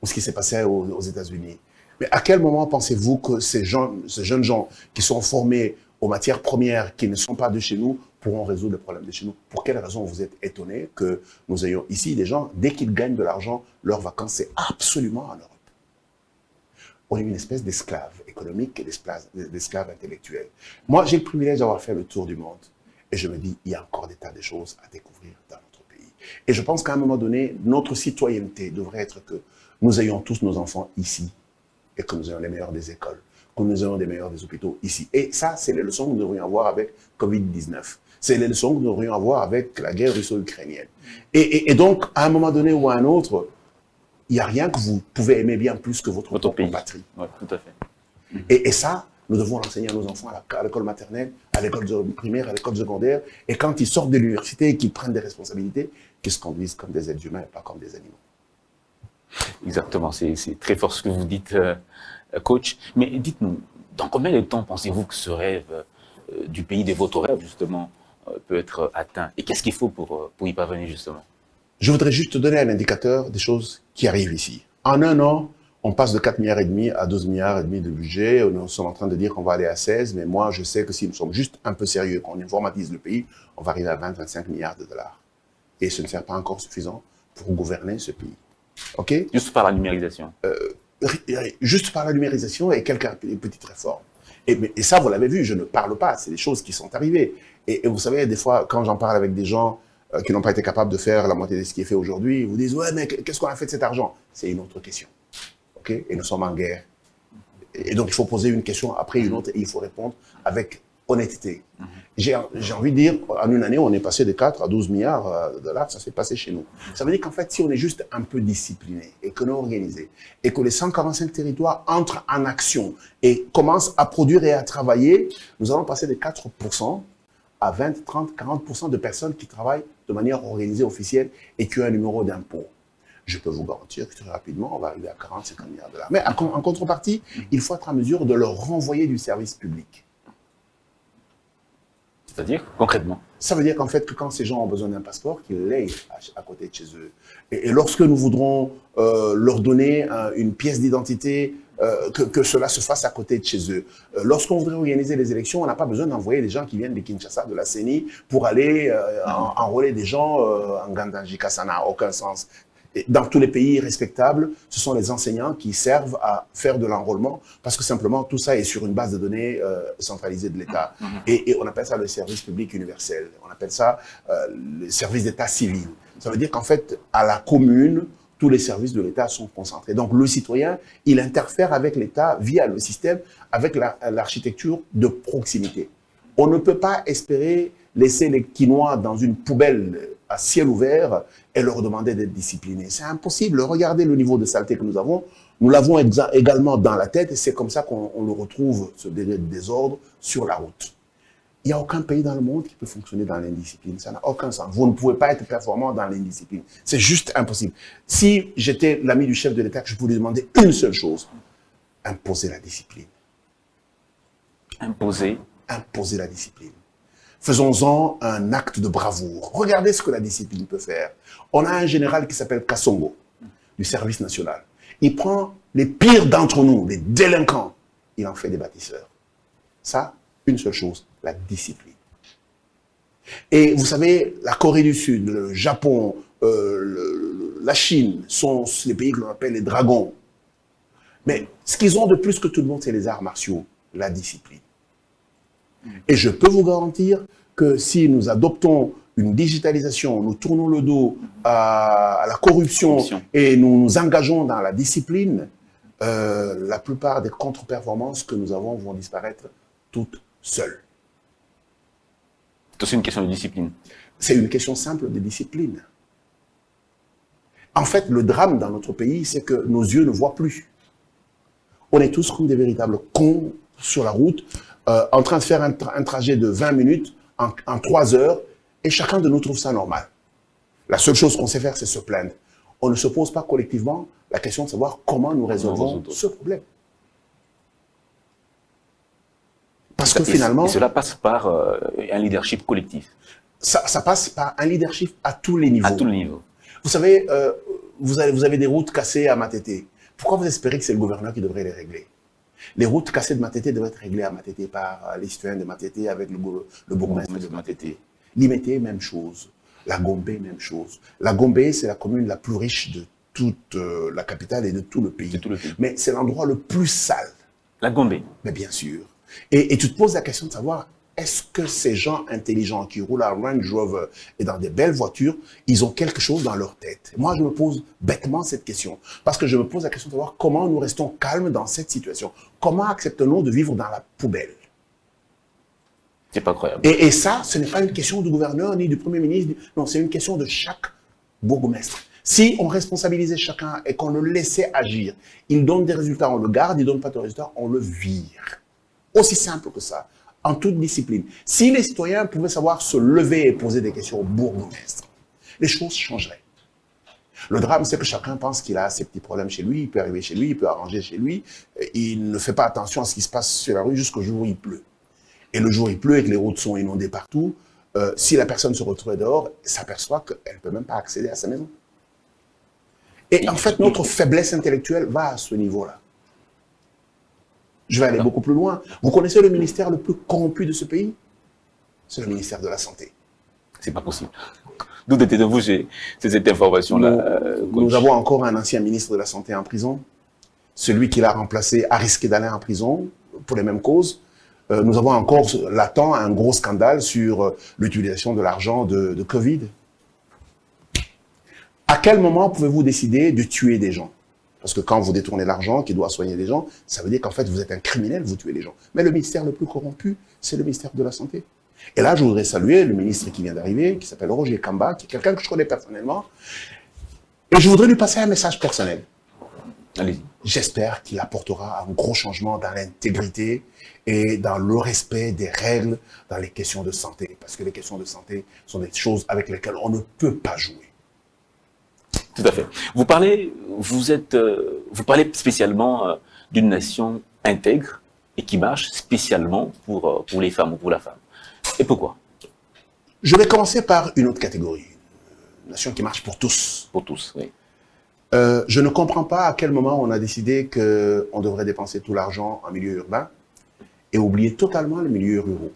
ou ce qui s'est passé aux États-Unis. Mais à quel moment pensez-vous que ces jeunes gens qui sont formés aux matières premières qui ne sont pas de chez nous pourront résoudre les problèmes de chez nous? Pour quelle raison vous êtes étonné que nous ayons ici des gens, dès qu'ils gagnent de l'argent, leurs vacances, c'est absolument en Europe? on est une espèce d'esclave économique et d'esclave intellectuel. Moi, j'ai le privilège d'avoir fait le tour du monde et je me dis, il y a encore des tas de choses à découvrir dans notre pays. Et je pense qu'à un moment donné, notre citoyenneté devrait être que nous ayons tous nos enfants ici et que nous ayons les meilleurs des écoles, que nous ayons les meilleurs des hôpitaux ici. Et ça, c'est les leçons que nous devrions avoir avec Covid-19. C'est les leçons que nous devrions avoir avec la guerre russo-ukrainienne. Et donc, à un moment donné ou à un autre, il n'y a rien que vous pouvez aimer bien plus que votre propre patrie.
Oui, tout à fait.
Et ça, nous devons l'enseigner à nos enfants à l'école maternelle, à l'école primaire, à l'école secondaire. Et quand ils sortent de l'université et qu'ils prennent des responsabilités, qu'ils se conduisent comme des êtres humains et pas comme des animaux.
Exactement, c'est très fort ce que vous dites, coach. Mais dites-nous, dans combien de temps pensez-vous que ce rêve du pays de votre rêve, justement, peut être atteint? Et qu'est-ce qu'il faut pour y parvenir, justement?
Je voudrais juste te donner un indicateur des choses qui arrivent ici. En un an, on passe de 4,5 milliards à 12,5 milliards de budget. Nous sommes en train de dire qu'on va aller à 16, mais moi, je sais que si nous sommes juste un peu sérieux, qu'on informatise le pays, on va arriver à 20-25 milliards de dollars. Et ce ne sera pas encore suffisant pour gouverner ce pays. OK?
Juste par la numérisation.
Juste par la numérisation et quelques petites réformes. Et ça, vous l'avez vu, je ne parle pas, c'est des choses qui sont arrivées. Et vous savez, des fois, quand j'en parle avec des gens qui n'ont pas été capables de faire la moitié de ce qui est fait aujourd'hui, ils vous disent « Ouais, mais qu'est-ce qu'on a fait de cet argent ?» C'est une autre question. OK? Et nous sommes en guerre. Et donc, il faut poser une question après une autre et il faut répondre avec honnêteté. J'ai envie de dire, en une année, on est passé de 4 à 12 milliards de dollars, ça s'est passé chez nous. Ça veut dire qu'en fait, si on est juste un peu discipliné et que nous organisé et que les 145 territoires entrent en action et commencent à produire et à travailler, nous allons passer de 4% à 20, 30, 40% de personnes qui travaillent de manière organisée, officielle et qui ont un numéro d'impôt. Je peux vous garantir que très rapidement, on va arriver à 40, 50 milliards de dollars. Mais en contrepartie, il faut être en mesure de leur renvoyer du service public.
C'est-à-dire, concrètement?
Ça veut dire qu'en fait, que quand ces gens ont besoin d'un passeport, qu'ils l'aient à côté de chez eux. Et lorsque nous voudrons leur donner une pièce d'identité, que cela se fasse à côté de chez eux. Lorsqu'on voudrait organiser les élections, on n'a pas besoin d'envoyer des gens qui viennent de Kinshasa, de la CENI, pour aller enrôler des gens en Gandanjika. Ça n'a aucun sens. Et dans tous les pays respectables, ce sont les enseignants qui servent à faire de l'enrôlement parce que simplement tout ça est sur une base de données centralisée de l'État. Et on appelle ça le service public universel. On appelle ça le service d'État civil. Ça veut dire qu'en fait, à la commune, tous les services de l'État sont concentrés. Donc le citoyen, il interfère avec l'État via le système, avec l'architecture de proximité. On ne peut pas espérer laisser les Quinois dans une poubelle à ciel ouvert et leur demander d'être disciplinés. C'est impossible. Regardez le niveau de saleté que nous avons. Nous l'avons également dans la tête et c'est comme ça qu'on le retrouve, ce désordre, sur la route. Il n'y a aucun pays dans le monde qui peut fonctionner dans l'indiscipline. Ça n'a aucun sens. Vous ne pouvez pas être performant dans l'indiscipline. C'est juste impossible. Si j'étais l'ami du chef de l'État, je pouvais lui demander une seule chose. Imposer la discipline.
Imposer
la discipline. Faisons-en un acte de bravoure. Regardez ce que la discipline peut faire. On a un général qui s'appelle Kassongo, du service national. Il prend les pires d'entre nous, les délinquants. Il en fait des bâtisseurs. Ça, une seule chose, la discipline. Et vous savez, la Corée du Sud, le Japon, la Chine sont les pays que l'on appelle les dragons. Mais ce qu'ils ont de plus que tout le monde, c'est les arts martiaux, la discipline. Et je peux vous garantir que si nous adoptons une digitalisation, nous tournons le dos à la corruption et nous nous engageons dans la discipline, la plupart des contre-performances que nous avons vont disparaître toutes seules.
C'est aussi une question de discipline.
C'est une question simple de discipline. En fait, le drame dans notre pays, c'est que nos yeux ne voient plus. On est tous comme des véritables cons sur la route, en train de faire un trajet de 20 minutes en 3 heures, et chacun de nous trouve ça normal. La seule chose qu'on sait faire, c'est se plaindre. On ne se pose pas collectivement la question de savoir comment nous résolvons ce problème. Parce que finalement...
Et cela passe par un leadership collectif.
Ça passe par un leadership à tous les niveaux.
À tous les niveaux.
Vous savez, vous avez des routes cassées à Matete. Pourquoi vous espérez que c'est le gouverneur qui devrait les régler? Les routes cassées de Matete devraient être réglées à Matete par les citoyens de Matete avec le bourgmestre de Matete. Limete, même chose. La Gombe, même chose. La Gombe, c'est la commune la plus riche de toute la capitale et de tout le pays.
C'est tout le pays.
Mais c'est l'endroit le plus sale.
La Gombe.
Mais bien sûr. Et tu te poses la question de savoir, est-ce que ces gens intelligents qui roulent à Range Rover et dans des belles voitures, ils ont quelque chose dans leur tête? Moi, je me pose bêtement cette question. Parce que je me pose la question de savoir comment nous restons calmes dans cette situation. Comment acceptons-nous de vivre dans la poubelle?
C'est pas croyable.
Et ça, ce n'est pas une question du gouverneur ni du Premier ministre. Non, c'est une question de chaque bourgmestre. Si on responsabilisait chacun et qu'on le laissait agir, il donne des résultats, on le garde, il ne donne pas de résultats, on le vire. Aussi simple que ça, en toute discipline. Si les citoyens pouvaient savoir se lever et poser des questions au bourgmestre, les choses changeraient. Le drame, c'est que chacun pense qu'il a ses petits problèmes chez lui, il peut arriver chez lui, il peut arranger chez lui, il ne fait pas attention à ce qui se passe sur la rue jusqu'au jour où il pleut. Et le jour il pleut et que les routes sont inondées partout, si la personne se retrouve dehors, s'aperçoit qu'elle ne peut même pas accéder à sa maison. Et en fait, notre faiblesse intellectuelle va à ce niveau-là. Je vais aller beaucoup plus loin. Vous connaissez le ministère le plus corrompu de ce pays? C'est le ministère de la Santé.
C'est pas possible. D'où détenez-vous cette information-là?
Nous avons encore un ancien ministre de la Santé en prison. Celui qui l'a remplacé a risqué d'aller en prison pour les mêmes causes. Nous avons encore latent un gros scandale sur l'utilisation de l'argent de Covid. À quel moment pouvez-vous décider de tuer des gens? Parce que quand vous détournez l'argent qui doit soigner des gens, ça veut dire qu'en fait vous êtes un criminel, vous tuez les gens. Mais le ministère le plus corrompu, c'est le ministère de la Santé. Et là, je voudrais saluer le ministre qui vient d'arriver, qui s'appelle Roger Kamba, qui est quelqu'un que je connais personnellement. Et je voudrais lui passer un message personnel.
Allez-y.
J'espère qu'il apportera un gros changement dans l'intégrité et dans le respect des règles dans les questions de santé. Parce que les questions de santé sont des choses avec lesquelles on ne peut pas jouer.
Tout à fait. Vous parlez spécialement d'une nation intègre et qui marche spécialement pour les femmes ou pour la femme. Et pourquoi?
Je vais commencer par une autre catégorie. Une nation qui marche pour tous.
Pour tous, oui.
Je ne comprends pas à quel moment on a décidé qu'on devrait dépenser tout l'argent en milieu urbain et oublier totalement les milieux ruraux.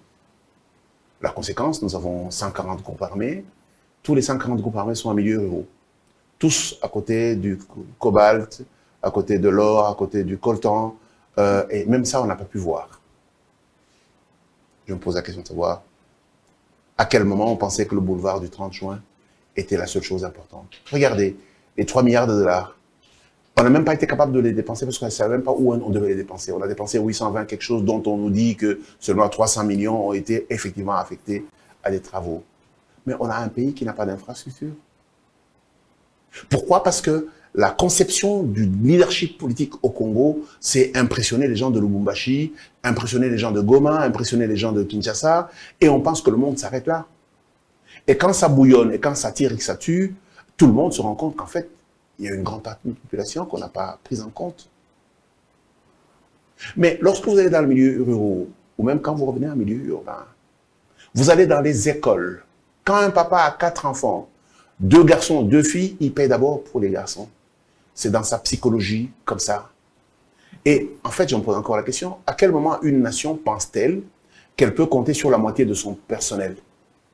La conséquence, nous avons 140 groupes armés. Tous les 140 groupes armés sont en milieu ruraux. Tous à côté du cobalt, à côté de l'or, à côté du coltan. Et même ça, on n'a pas pu voir. Je me pose la question de savoir à quel moment on pensait que le boulevard du 30 juin était la seule chose importante. Regardez, les 3 milliards de dollars. On n'a même pas été capable de les dépenser parce qu'on ne savait même pas où on devait les dépenser. On a dépensé 820 quelque chose dont on nous dit que seulement 300 millions ont été effectivement affectés à des travaux. Mais on a un pays qui n'a pas d'infrastructure. Pourquoi? Parce que la conception du leadership politique au Congo, c'est impressionner les gens de Lubumbashi, impressionner les gens de Goma, impressionner les gens de Kinshasa, et on pense que le monde s'arrête là. Et quand ça bouillonne, et quand ça tire et que ça tue, tout le monde se rend compte qu'en fait, il y a une grande partie de la population qu'on n'a pas prise en compte. Mais lorsque vous allez dans le milieu rural, ou même quand vous revenez en milieu urbain, vous allez dans les écoles. Quand un papa a 4 enfants, 2 garçons, 2 filles, il paye d'abord pour les garçons. C'est dans sa psychologie, comme ça. Et en fait, je me pose encore la question, à quel moment une nation pense-t-elle qu'elle peut compter sur la moitié de son personnel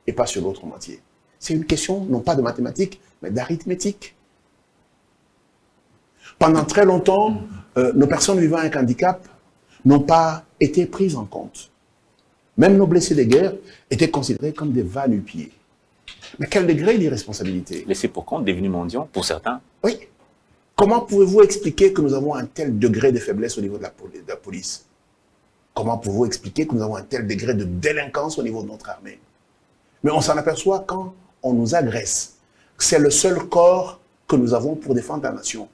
et pas sur l'autre moitié? C'est une question, non pas de mathématiques, mais d'arithmétique. Pendant très longtemps, nos personnes vivant avec handicap n'ont pas été prises en compte. Même nos blessés de guerre étaient considérés comme des va-nu-pieds. Mais quel degré d'irresponsabilité?
Laissés pour compte, devenus mondiaux, pour certains.
Oui. Comment pouvez-vous expliquer que nous avons un tel degré de faiblesse au niveau de la police? Comment pouvez-vous expliquer que nous avons un tel degré de délinquance au niveau de notre armée? Mais on s'en aperçoit quand on nous agresse. C'est le seul corps que nous avons pour défendre la nation.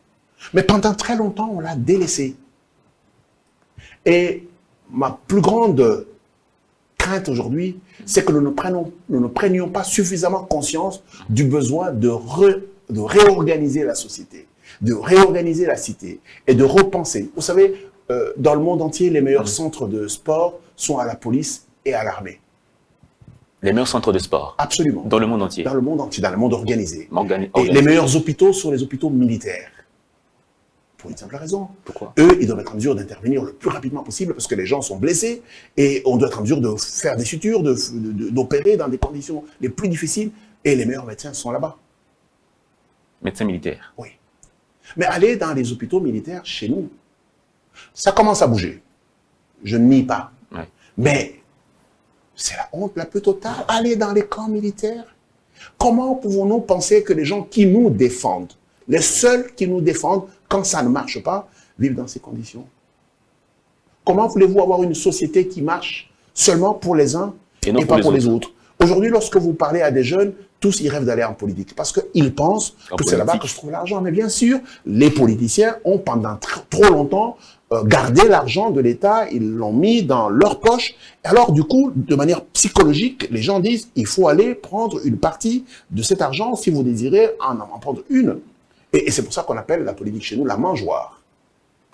Mais pendant très longtemps, on l'a délaissé. Et ma plus grande crainte aujourd'hui, c'est que nous ne prenions pas suffisamment conscience du besoin de réorganiser la société, de réorganiser la cité et de repenser. Vous savez, dans le monde entier, les meilleurs centres de sport sont à la police et à l'armée.
Les meilleurs centres de sport?
Absolument.
Dans le monde entier?
Dans le monde entier, dans le monde organisé.
Organisé.
Et les meilleurs hôpitaux sont les hôpitaux militaires. Pour une simple raison.
Pourquoi?
Eux, ils doivent être en mesure d'intervenir le plus rapidement possible parce que les gens sont blessés et on doit être en mesure de faire des sutures, d'opérer dans des conditions les plus difficiles et les meilleurs médecins sont là-bas.
Médecins militaires?
Oui. Mais allez dans les hôpitaux militaires chez nous. Ça commence à bouger. Je ne nie pas.
Ouais.
Mais c'est la honte la plus totale. Allez dans les camps militaires. Comment pouvons-nous penser que les gens qui nous défendent, les seuls qui nous défendent, quand ça ne marche pas, vivent dans ces conditions? Comment voulez-vous avoir une société qui marche seulement pour les uns et pas pour les autres? Aujourd'hui, lorsque vous parlez à des jeunes, tous ils rêvent d'aller en politique parce qu'ils pensent que c'est là-bas que se trouve l'argent. Mais bien sûr, les politiciens ont pendant trop longtemps gardé l'argent de l'État, ils l'ont mis dans leur poche. Et alors, du coup, de manière psychologique, les gens disent il faut aller prendre une partie de cet argent si vous désirez en prendre une. Et c'est pour ça qu'on appelle la politique chez nous la mangeoire.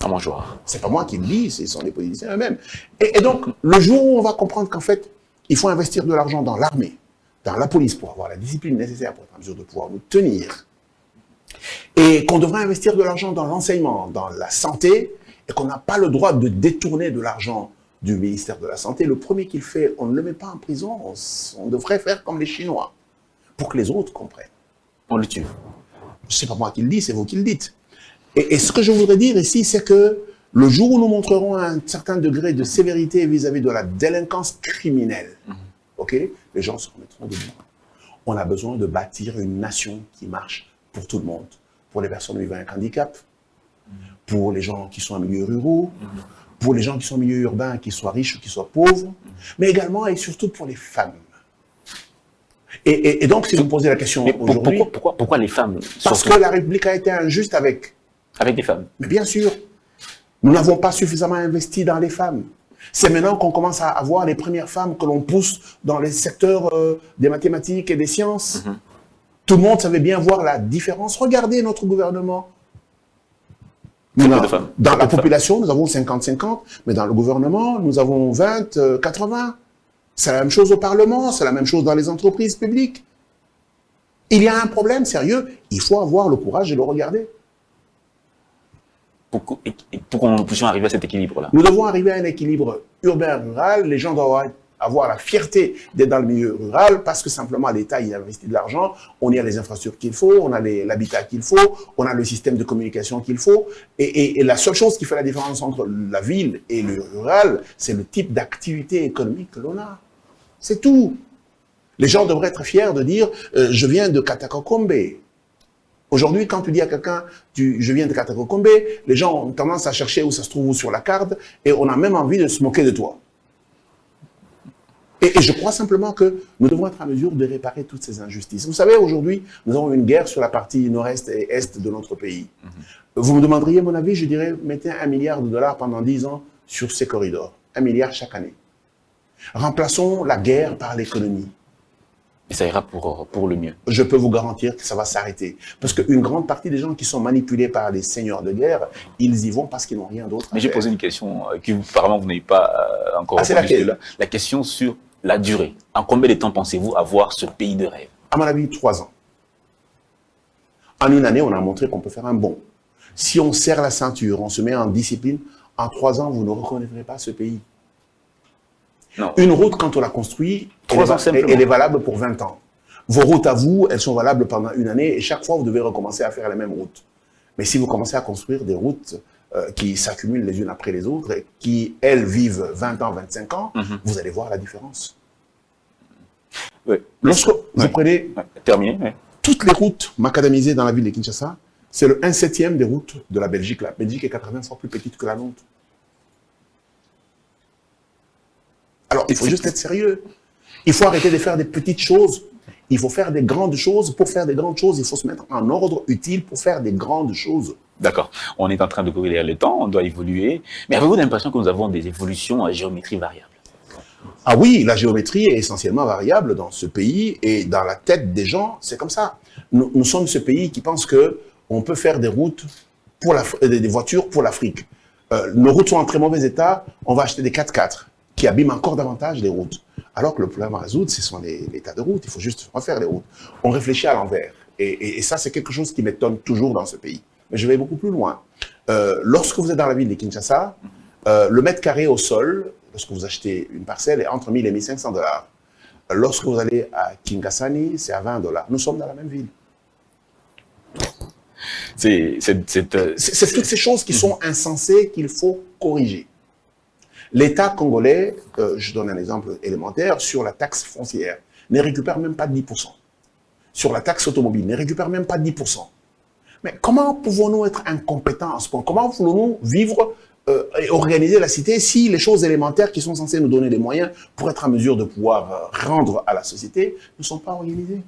La mangeoire.
C'est pas moi qui le dis, ce sont les politiciens eux-mêmes. Et donc, le jour où on va comprendre qu'en fait, il faut investir de l'argent dans l'armée, dans la police pour avoir la discipline nécessaire pour être en mesure de pouvoir nous tenir, et qu'on devrait investir de l'argent dans l'enseignement, dans la santé, et qu'on n'a pas le droit de détourner de l'argent du ministère de la Santé, le premier qu'il fait, on ne le met pas en prison, on devrait faire comme les Chinois, pour que les autres comprennent.
On le tue.
C'est pas moi qui le dis, c'est vous qui le dites. Et ce que je voudrais dire ici, c'est que le jour où nous montrerons un certain degré de sévérité vis-à-vis de la délinquance criminelle, ok, les gens se remettront debout. On a besoin de bâtir une nation qui marche pour tout le monde, pour les personnes vivant avec handicap, pour les gens qui sont en milieu ruraux, pour les gens qui sont en milieu urbain, qu'ils soient riches ou qu'ils soient pauvres, mais également et surtout pour les femmes. Et donc, si vous me posez la question aujourd'hui...
Pourquoi les femmes?
Parce que la République a été injuste avec
des femmes.
Mais bien sûr, nous n'avons pas suffisamment investi dans les femmes. C'est maintenant qu'on commence à avoir les premières femmes que l'on pousse dans les secteurs des mathématiques et des sciences. Tout le monde savait bien voir la différence. Regardez notre gouvernement. Dans la population, nous avons 50-50, mais dans le gouvernement, nous avons 20-80. C'est la même chose au Parlement, c'est la même chose dans les entreprises publiques. Il y a un problème sérieux, il faut avoir le courage de le regarder.
Pour qu'on puisse arriver à cet équilibre-là.
Nous devons arriver à un équilibre urbain-rural. Les gens doivent avoir la fierté d'être dans le milieu rural parce que simplement l'État y investit de l'argent. On y a les infrastructures qu'il faut, on a l'habitat qu'il faut, on a le système de communication qu'il faut. Et la seule chose qui fait la différence entre la ville et le rural, c'est le type d'activité économique que l'on a. C'est tout. Les gens devraient être fiers de dire je viens de Katakokombe. Aujourd'hui, quand tu dis à quelqu'un je viens de Katakokombe, les gens ont tendance à chercher où ça se trouve sur la carte et on a même envie de se moquer de toi. Et je crois simplement que nous devons être en mesure de réparer toutes ces injustices. Vous savez, aujourd'hui, nous avons une guerre sur la partie nord-est et est de notre pays. Vous me demanderiez mon avis, je dirais, mettez $1 milliard pendant 10 ans sur ces corridors. 1 milliard chaque année. Remplaçons la guerre par l'économie.
Et ça ira pour le mieux.
Je peux vous garantir que ça va s'arrêter. Parce qu'une grande partie des gens qui sont manipulés par les seigneurs de guerre, ils y vont parce qu'ils n'ont rien d'autre à faire.
Mais j'ai posé une question que apparemment vous n'avez pas encore répondu. La question sur la durée. En combien de temps pensez-vous avoir ce pays de rêve?
À mon avis, 3 ans. En une année, on a montré qu'on peut faire un bond. Si on serre la ceinture, on se met en discipline, en 3 ans, vous ne reconnaîtrez pas ce pays.
Non.
Une route, quand on la construit, elle est valable pour 20 ans. Vos routes à vous, elles sont valables pendant une année et chaque fois, vous devez recommencer à faire les mêmes routes. Mais si vous commencez à construire des routes qui s'accumulent les unes après les autres et qui, elles, vivent 20 ans, 25 ans, vous allez voir la différence.
Oui.
Lorsque vous prenez toutes les routes macadamisées dans la ville de Kinshasa, c'est le 1/7 des routes de la Belgique. La Belgique est 80 fois plus petite que la nôtre. Alors, il faut juste être sérieux. Il faut arrêter de faire des petites choses. Il faut faire des grandes choses. Pour faire des grandes choses, il faut se mettre en ordre utile pour faire des grandes choses.
D'accord. On est en train de courir le temps, on doit évoluer. Mais avez-vous l'impression que nous avons des évolutions à géométrie variable?
Ah oui, la géométrie est essentiellement variable dans ce pays et dans la tête des gens, c'est comme ça. Nous sommes ce pays qui pense qu'on peut faire des routes, des voitures pour l'Afrique. Nos routes sont en très mauvais état, on va acheter des 4x4 qui abîment encore davantage les routes. Alors que le problème à résoudre, ce sont les tas de routes, il faut juste refaire les routes. On réfléchit à l'envers. Et ça, c'est quelque chose qui m'étonne toujours dans ce pays. Mais je vais beaucoup plus loin. Lorsque vous êtes dans la ville de Kinshasa, le mètre carré au sol, lorsque vous achetez une parcelle, est entre 1000 et 1500 $. Lorsque vous allez à Kingasani, c'est à 20 $. Nous sommes dans la même ville.
C'est
C'est toutes ces choses qui sont insensées qu'il faut corriger. L'État congolais, je donne un exemple élémentaire, sur la taxe foncière, ne récupère même pas 10%. Sur la taxe automobile, ne récupère même pas 10%. Mais comment pouvons-nous être incompétents à ce point? Comment voulons-nous vivre et organiser la cité si les choses élémentaires qui sont censées nous donner des moyens pour être en mesure de pouvoir rendre à la société ne sont pas organisées?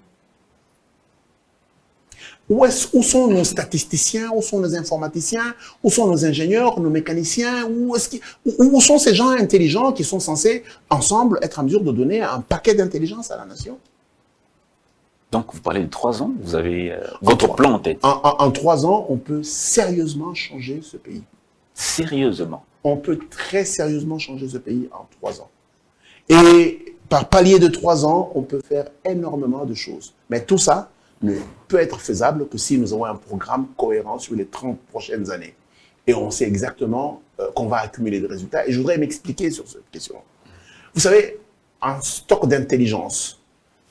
Où sont nos statisticiens, où sont nos informaticiens, où sont nos ingénieurs, nos mécaniciens, où sont ces gens intelligents qui sont censés, ensemble, être en mesure de donner un paquet d'intelligence à la nation?
Donc, vous parlez de 3 ans, vous avez votre plan en tête.
En 3 ans, on peut sérieusement changer ce pays.
Sérieusement.
On peut très sérieusement changer ce pays en 3 ans. Et par palier de 3 ans, on peut faire énormément de choses. Mais tout ça ne peut être faisable que si nous avons un programme cohérent sur les 30 prochaines années. Et on sait exactement qu'on va accumuler des résultats. Et je voudrais m'expliquer sur cette question. Vous savez, en stock d'intelligence,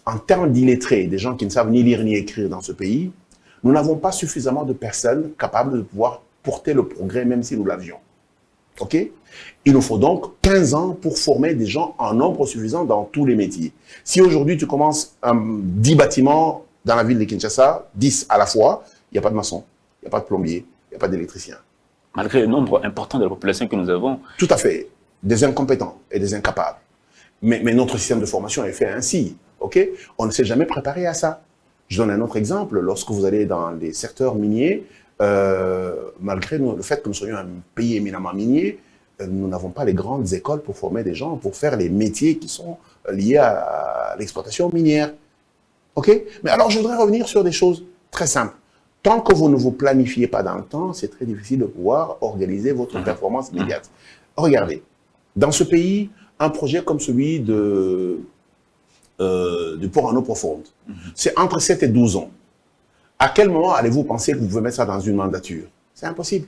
en termes d'illettrés, des gens qui ne savent ni lire ni écrire dans ce pays, nous n'avons pas suffisamment de personnes capables de pouvoir porter le progrès, même si nous l'avions. OK? Il nous faut donc 15 ans pour former des gens en nombre suffisant dans tous les métiers. Si aujourd'hui tu commences 10 bâtiments dans la ville de Kinshasa, 10 à la fois, il n'y a pas de maçon, il n'y a pas de plombier, il n'y a pas d'électricien.
Malgré le nombre important de la population que nous avons.
Tout à fait. Des incompétents et des incapables. Mais notre système de formation est fait ainsi. Okay? On ne s'est jamais préparé à ça. Je donne un autre exemple. Lorsque vous allez dans les secteurs miniers, malgré le fait que nous soyons un pays éminemment minier, nous n'avons pas les grandes écoles pour former des gens pour faire les métiers qui sont liés à l'exploitation minière. OK? Mais alors, je voudrais revenir sur des choses très simples. Tant que vous ne vous planifiez pas dans le temps, c'est très difficile de pouvoir organiser votre performance immédiate. Regardez, dans ce pays, un projet comme celui de port en eau profonde, c'est entre 7 et 12 ans. À quel moment allez-vous penser que vous pouvez mettre ça dans une mandature? C'est impossible.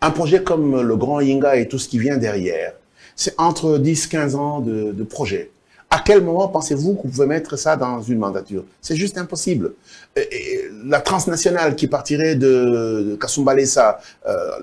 Un projet comme le Grand Yinga et tout ce qui vient derrière, c'est entre 10-15 ans de projet. À quel moment pensez-vous que vous pouvez mettre ça dans une mandature? C'est juste impossible. La transnationale qui partirait de Kasumbalesa,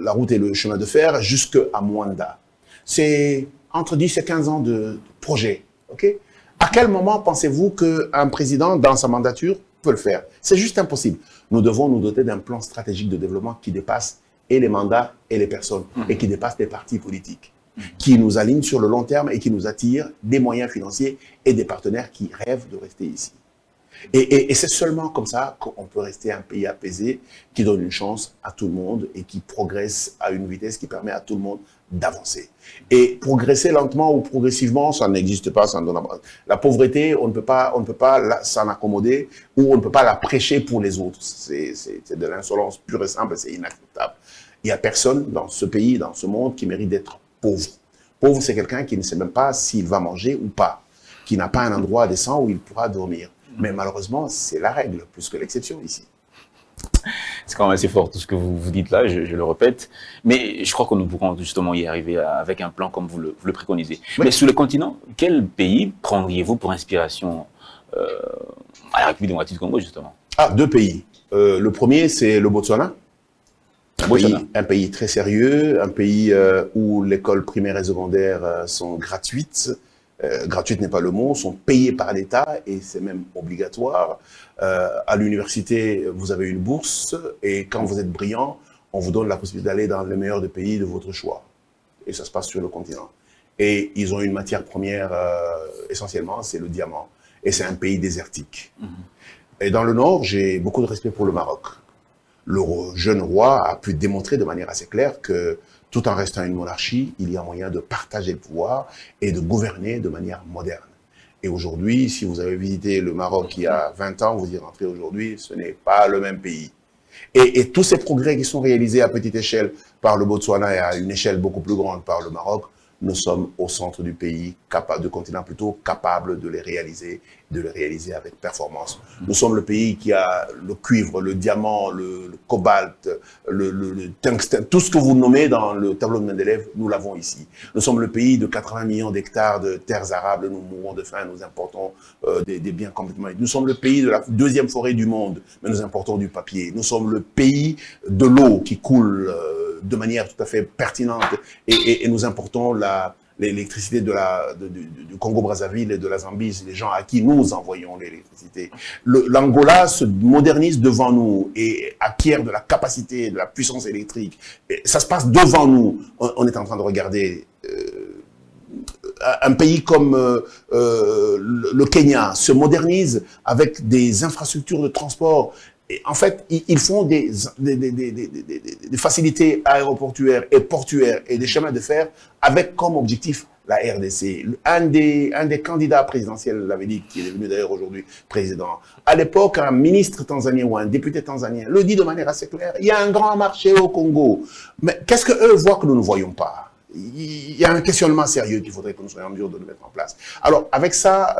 la route et le chemin de fer, jusqu'à Mwanda, c'est entre 10 et 15 ans de projet. Okay? À quel moment pensez-vous qu'un président, dans sa mandature, peut le faire? C'est juste impossible. Nous devons nous doter d'un plan stratégique de développement qui dépasse et les mandats et les personnes, et qui dépasse les partis politiques, qui nous aligne sur le long terme et qui nous attire des moyens financiers et des partenaires qui rêvent de rester ici. Et c'est seulement comme ça qu'on peut rester un pays apaisé, qui donne une chance à tout le monde et qui progresse à une vitesse qui permet à tout le monde d'avancer. Et progresser lentement ou progressivement, ça n'existe pas. Ça la pauvreté, on ne peut pas s'en accommoder ou on ne peut pas la prêcher pour les autres. C'est de l'insolence pure et simple, c'est inacceptable. Il n'y a personne dans ce pays, dans ce monde, qui mérite d'être pauvre. Pauvre, c'est quelqu'un qui ne sait même pas s'il va manger ou pas, qui n'a pas un endroit décent où il pourra dormir. Mais malheureusement, c'est la règle, plus que l'exception ici.
C'est quand même assez fort tout ce que vous dites là, je le répète. Mais je crois que nous pourrons justement y arriver avec un plan comme vous le préconisez. Oui. Mais sur le continent, quel pays prendriez-vous pour inspiration à la République démocratique du Congo, justement?
Ah, 2 pays. Le premier, c'est le Botswana. Un pays très sérieux, un pays où l'école primaire et secondaire sont gratuites. Gratuite n'est pas le mot, sont payées par l'État et c'est même obligatoire. À l'université, vous avez une bourse et quand vous êtes brillant, on vous donne la possibilité d'aller dans le meilleur des pays de votre choix. Et ça se passe sur le continent. Et ils ont une matière première, essentiellement, c'est le diamant. Et c'est un pays désertique. Et dans le Nord, j'ai beaucoup de respect pour le Maroc. Le jeune roi a pu démontrer de manière assez claire que tout en restant une monarchie, il y a moyen de partager le pouvoir et de gouverner de manière moderne. Et aujourd'hui, si vous avez visité le Maroc il y a 20 ans, vous y rentrez aujourd'hui, ce n'est pas le même pays. Et tous ces progrès qui sont réalisés à petite échelle par le Botswana et à une échelle beaucoup plus grande par le Maroc nous sommes au centre du pays, du continent plutôt, capable de les réaliser avec performance. Nous sommes le pays qui a le cuivre, le diamant, le cobalt, le tungstène, tout ce que vous nommez dans le tableau de Mendeleev, nous l'avons ici. Nous sommes le pays de 80 millions d'hectares de terres arables, nous mourons de faim, nous importons des biens complètement... Nous sommes le pays de la deuxième forêt du monde, mais nous importons du papier. Nous sommes le pays de l'eau qui coule de manière tout à fait pertinente et nous importons l'électricité du Congo-Brazzaville et de la Zambie, les gens à qui nous envoyons l'électricité. L'Angola se modernise devant nous et acquiert de la capacité, de la puissance électrique. Et ça se passe devant nous. On est en train de regarder un pays comme le Kenya se modernise avec des infrastructures de transport. Et en fait, ils font des facilités aéroportuaires et portuaires et des chemins de fer avec comme objectif la RDC. Un des candidats présidentiels l'avait dit, qui est devenu d'ailleurs aujourd'hui président. À l'époque, un ministre tanzanien ou un député tanzanien le dit de manière assez claire, il y a un grand marché au Congo. Mais qu'est-ce qu'eux voient que nous ne voyons pas? Il y a un questionnement sérieux qu'il faudrait que nous soyons en mesure de le mettre en place. Alors, avec ça,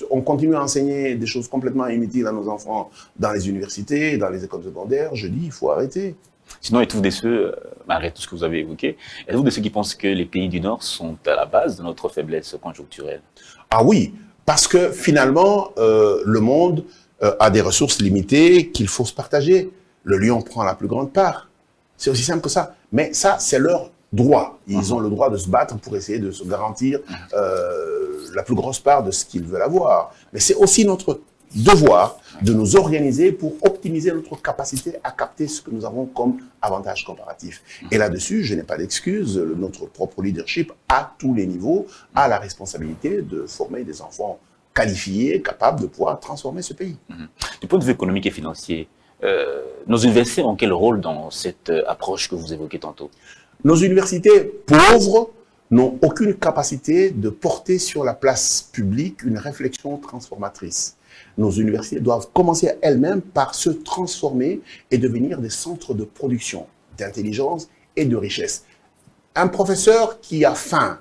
on continue à enseigner des choses complètement inutiles à nos enfants dans les universités, dans les écoles secondaires. Je dis, il faut arrêter.
Sinon, êtes-vous de ceux, malgré tout ce que vous avez évoqué, êtes-vous de ceux qui pensent que les pays du Nord sont à la base de notre faiblesse conjoncturelle?
Ah oui, parce que finalement, le monde a des ressources limitées qu'il faut se partager. Le lion prend la plus grande part. C'est aussi simple que ça. Mais ça, c'est leur droit. Ils ont le droit de se battre pour essayer de se garantir la plus grosse part de ce qu'ils veulent avoir. Mais c'est aussi notre devoir de nous organiser pour optimiser notre capacité à capter ce que nous avons comme avantage comparatif. Et là-dessus, je n'ai pas d'excuse. Notre propre leadership, à tous les niveaux, a la responsabilité de former des enfants qualifiés, capables de pouvoir transformer ce pays.
Du point de vue économique et financier, nos universités ont quel rôle dans cette approche que vous évoquez tantôt?
Nos universités pauvres n'ont aucune capacité de porter sur la place publique une réflexion transformatrice. Nos universités doivent commencer elles-mêmes par se transformer et devenir des centres de production, d'intelligence et de richesse. Un professeur qui a faim,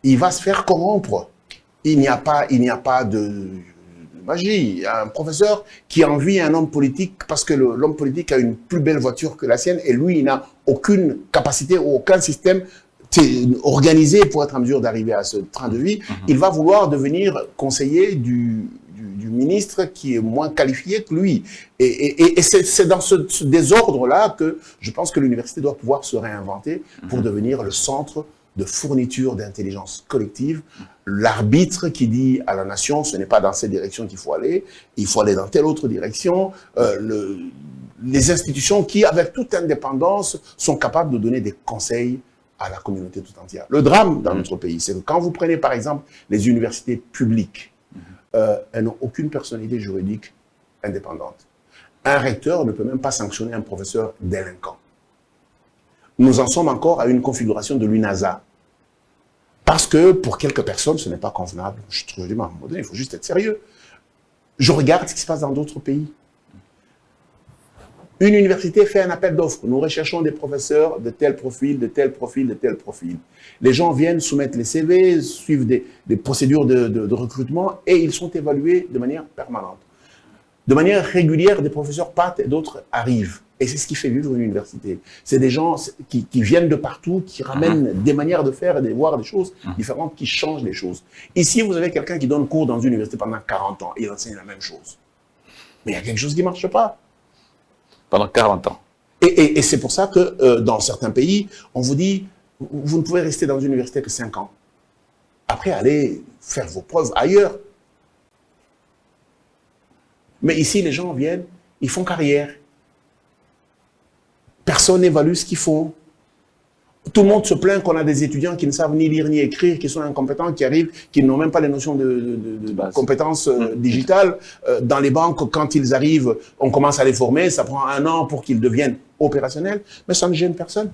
il va se faire corrompre. Il n'y a pas de magie. Un professeur qui envie un homme politique parce que l'homme politique a une plus belle voiture que la sienne et lui, il n'a aucune capacité ou aucun système organisé pour être en mesure d'arriver à ce train de vie. Il va vouloir devenir conseiller du ministre qui est moins qualifié que lui. Et c'est dans ce désordre-là que je pense que l'université doit pouvoir se réinventer pour devenir le centre de fourniture d'intelligence collective, l'arbitre qui dit à la nation, ce n'est pas dans cette direction qu'il faut aller, il faut aller dans telle autre direction, les institutions qui, avec toute indépendance, sont capables de donner des conseils à la communauté tout entière. Le drame dans notre pays, c'est que quand vous prenez par exemple les universités publiques, elles n'ont aucune personnalité juridique indépendante. Un recteur ne peut même pas sanctionner un professeur délinquant. Nous en sommes encore à une configuration de l'UNASA. Parce que pour quelques personnes, ce n'est pas convenable. Je dis, à un moment donné, il faut juste être sérieux. Je regarde ce qui se passe dans d'autres pays. Une université fait un appel d'offres. Nous recherchons des professeurs de tel profil, de tel profil, de tel profil. Les gens viennent soumettre les CV, suivent des procédures de recrutement et ils sont évalués de manière permanente. De manière régulière, des professeurs partent et d'autres arrivent. Et c'est ce qui fait vivre une université. C'est des gens qui viennent de partout, qui ramènent des manières de faire et de voir des choses différentes, qui changent les choses. Ici, vous avez quelqu'un qui donne cours dans une université pendant 40 ans et il enseigne la même chose. Mais il y a quelque chose qui ne marche pas.
Pendant 40 ans.
Et c'est pour ça que dans certains pays, on vous dit, vous ne pouvez rester dans une université que 5 ans. Après, allez faire vos preuves ailleurs. Mais ici, les gens viennent, ils font carrière. Personne n'évalue ce qu'ils font. Tout le monde se plaint qu'on a des étudiants qui ne savent ni lire ni écrire, qui sont incompétents, qui arrivent, qui n'ont même pas les notions de compétences digitales. Dans les banques, quand ils arrivent, on commence à les former, ça prend 1 an pour qu'ils deviennent opérationnels, mais ça ne gêne personne.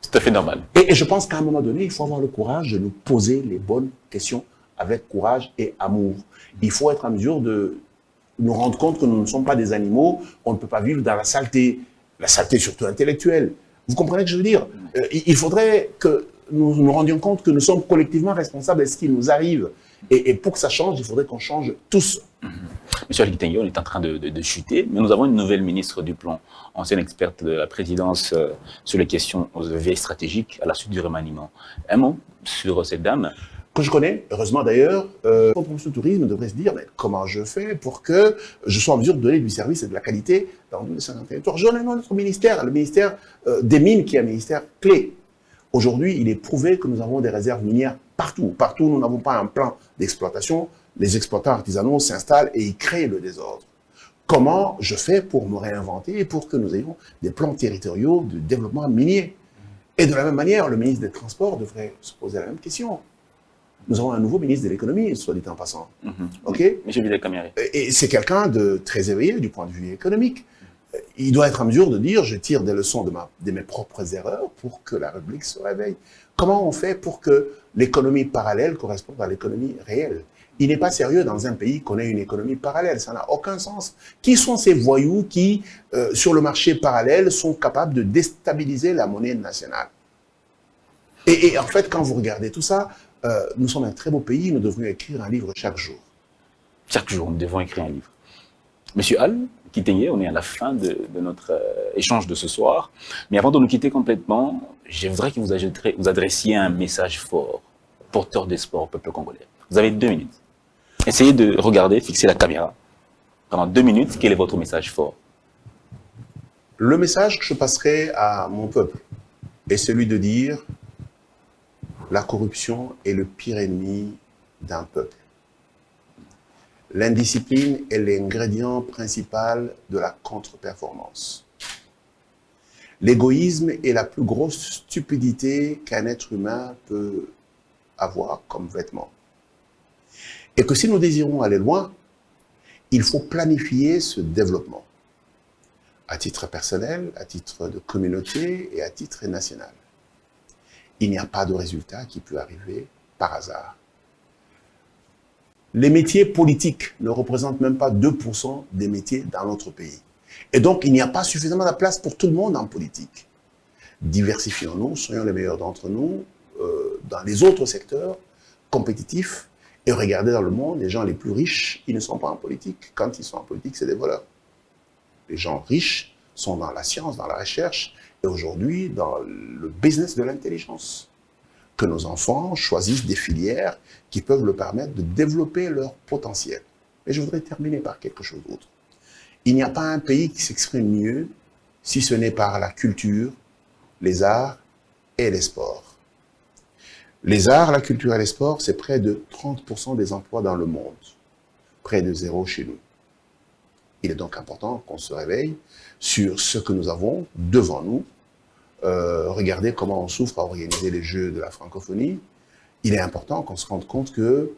C'est tout à fait normal.
Et je pense qu'à un moment donné, il faut avoir le courage de nous poser les bonnes questions avec courage et amour. Il faut être en mesure de nous rendre compte que nous ne sommes pas des animaux, on ne peut pas vivre dans la saleté surtout intellectuelle. Vous comprenez ce que je veux dire? Il faudrait que nous nous rendions compte que nous sommes collectivement responsables de ce qui nous arrive. Et pour que ça change, il faudrait qu'on change tous.
Monsieur Ali Kitenge, on est en train de chuter, mais nous avons une nouvelle ministre du Plan, ancienne experte de la présidence sur les questions de veille stratégique à la suite du remaniement. Un mot sur cette dame?
Que je connais, heureusement d'ailleurs, la promotion du tourisme devrait se dire mais comment je fais pour que je sois en mesure de donner du service et de la qualité dans tous les 50 territoires. Je donne notre ministère, le ministère des Mines, qui est un ministère clé. Aujourd'hui, il est prouvé que nous avons des réserves minières partout. Partout où nous n'avons pas un plan d'exploitation, les exploitants artisanaux s'installent et ils créent le désordre. Comment je fais pour me réinventer et pour que nous ayons des plans territoriaux de développement minier? Et de la même manière, le ministre des Transports devrait se poser la même question. Nous avons un nouveau ministre de l'économie, soit dit en passant. OK?
Monsieur Vidal-Kamere.
Et c'est quelqu'un de très éveillé du point de vue économique. Il doit être en mesure de dire, je tire des leçons de mes propres erreurs pour que la République se réveille. Comment on fait pour que l'économie parallèle corresponde à l'économie réelle? Il n'est pas sérieux dans un pays qu'on ait une économie parallèle, ça n'a aucun sens. Qui sont ces voyous qui, sur le marché parallèle, sont capables de déstabiliser la monnaie nationale? Et en fait, quand vous regardez tout ça, nous sommes un très beau pays, nous devrions écrire un livre chaque jour.
Chaque jour, nous devons écrire un livre. Monsieur Al Kitenge, on est à la fin de notre échange de ce soir. Mais avant de nous quitter complètement, j'aimerais que vous adressiez un message fort, porteur d'espoir au peuple congolais. Vous avez 2 minutes. Essayez de regarder, fixer la caméra. Pendant 2 minutes, quel est votre message fort?
Le message que je passerai à mon peuple est celui de dire: la corruption est le pire ennemi d'un peuple. L'indiscipline est l'ingrédient principal de la contre-performance. L'égoïsme est la plus grosse stupidité qu'un être humain peut avoir comme vêtement. Et que si nous désirons aller loin, il faut planifier ce développement, à titre personnel, à titre de communauté et à titre national. Il n'y a pas de résultat qui peut arriver par hasard. Les métiers politiques ne représentent même pas 2% des métiers dans notre pays. Et donc, il n'y a pas suffisamment de place pour tout le monde en politique. Diversifions-nous, soyons les meilleurs d'entre nous dans les autres secteurs compétitifs et regardez dans le monde, les gens les plus riches, ils ne sont pas en politique. Quand ils sont en politique, c'est des voleurs. Les gens riches sont dans la science, dans la recherche et aujourd'hui dans le business de l'intelligence. Que nos enfants choisissent des filières qui peuvent leur permettre de développer leur potentiel. Et je voudrais terminer par quelque chose d'autre. Il n'y a pas un pays qui s'exprime mieux si ce n'est par la culture, les arts et les sports. Les arts, la culture et les sports, c'est près de 30% des emplois dans le monde. Près de 0 chez nous. Il est donc important qu'on se réveille sur ce que nous avons devant nous. Regardez comment on souffre à organiser les Jeux de la francophonie. Il est important qu'on se rende compte que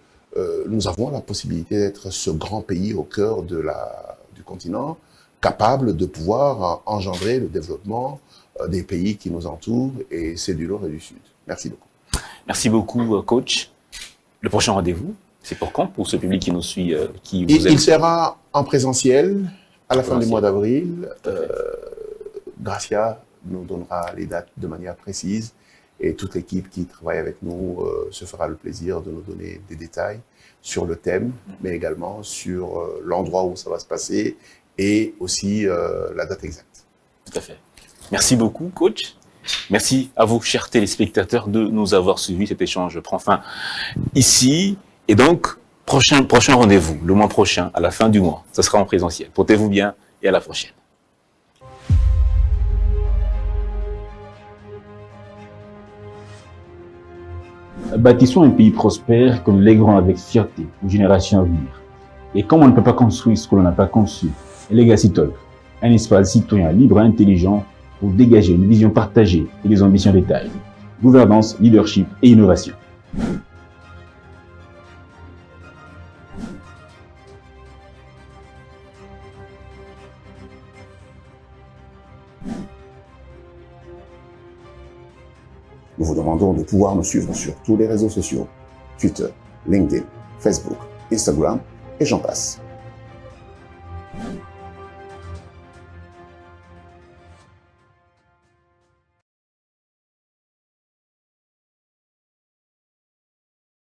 nous avons la possibilité d'être ce grand pays au cœur du continent, capable de pouvoir engendrer le développement des pays qui nous entourent, et c'est du Nord et du Sud. Merci beaucoup.
Merci beaucoup, coach. Le prochain rendez-vous, c'est pour quand, pour ce public qui nous suit,
Il sera en présentiel à la fin du mois d'avril. Gracia nous donnera les dates de manière précise et toute l'équipe qui travaille avec nous se fera le plaisir de nous donner des détails sur le thème, mais également sur l'endroit où ça va se passer et aussi la date exacte.
Tout à fait. Merci beaucoup, coach. Merci à vous, chers téléspectateurs, de nous avoir suivis. Cet échange prend fin ici. Et donc, prochain rendez-vous, le mois prochain, à la fin du mois. Ça sera en présentiel. Portez-vous bien et à la prochaine.
Bâtissons un pays prospère que nous léguerons avec fierté aux générations à venir. Et comme on ne peut pas construire ce que l'on n'a pas conçu, Legacy Talk, un espace citoyen libre et intelligent pour dégager une vision partagée et des ambitions de taille. Gouvernance, leadership et innovation.
Nous vous demandons de pouvoir nous suivre sur tous les réseaux sociaux, Twitter, LinkedIn, Facebook, Instagram et j'en passe.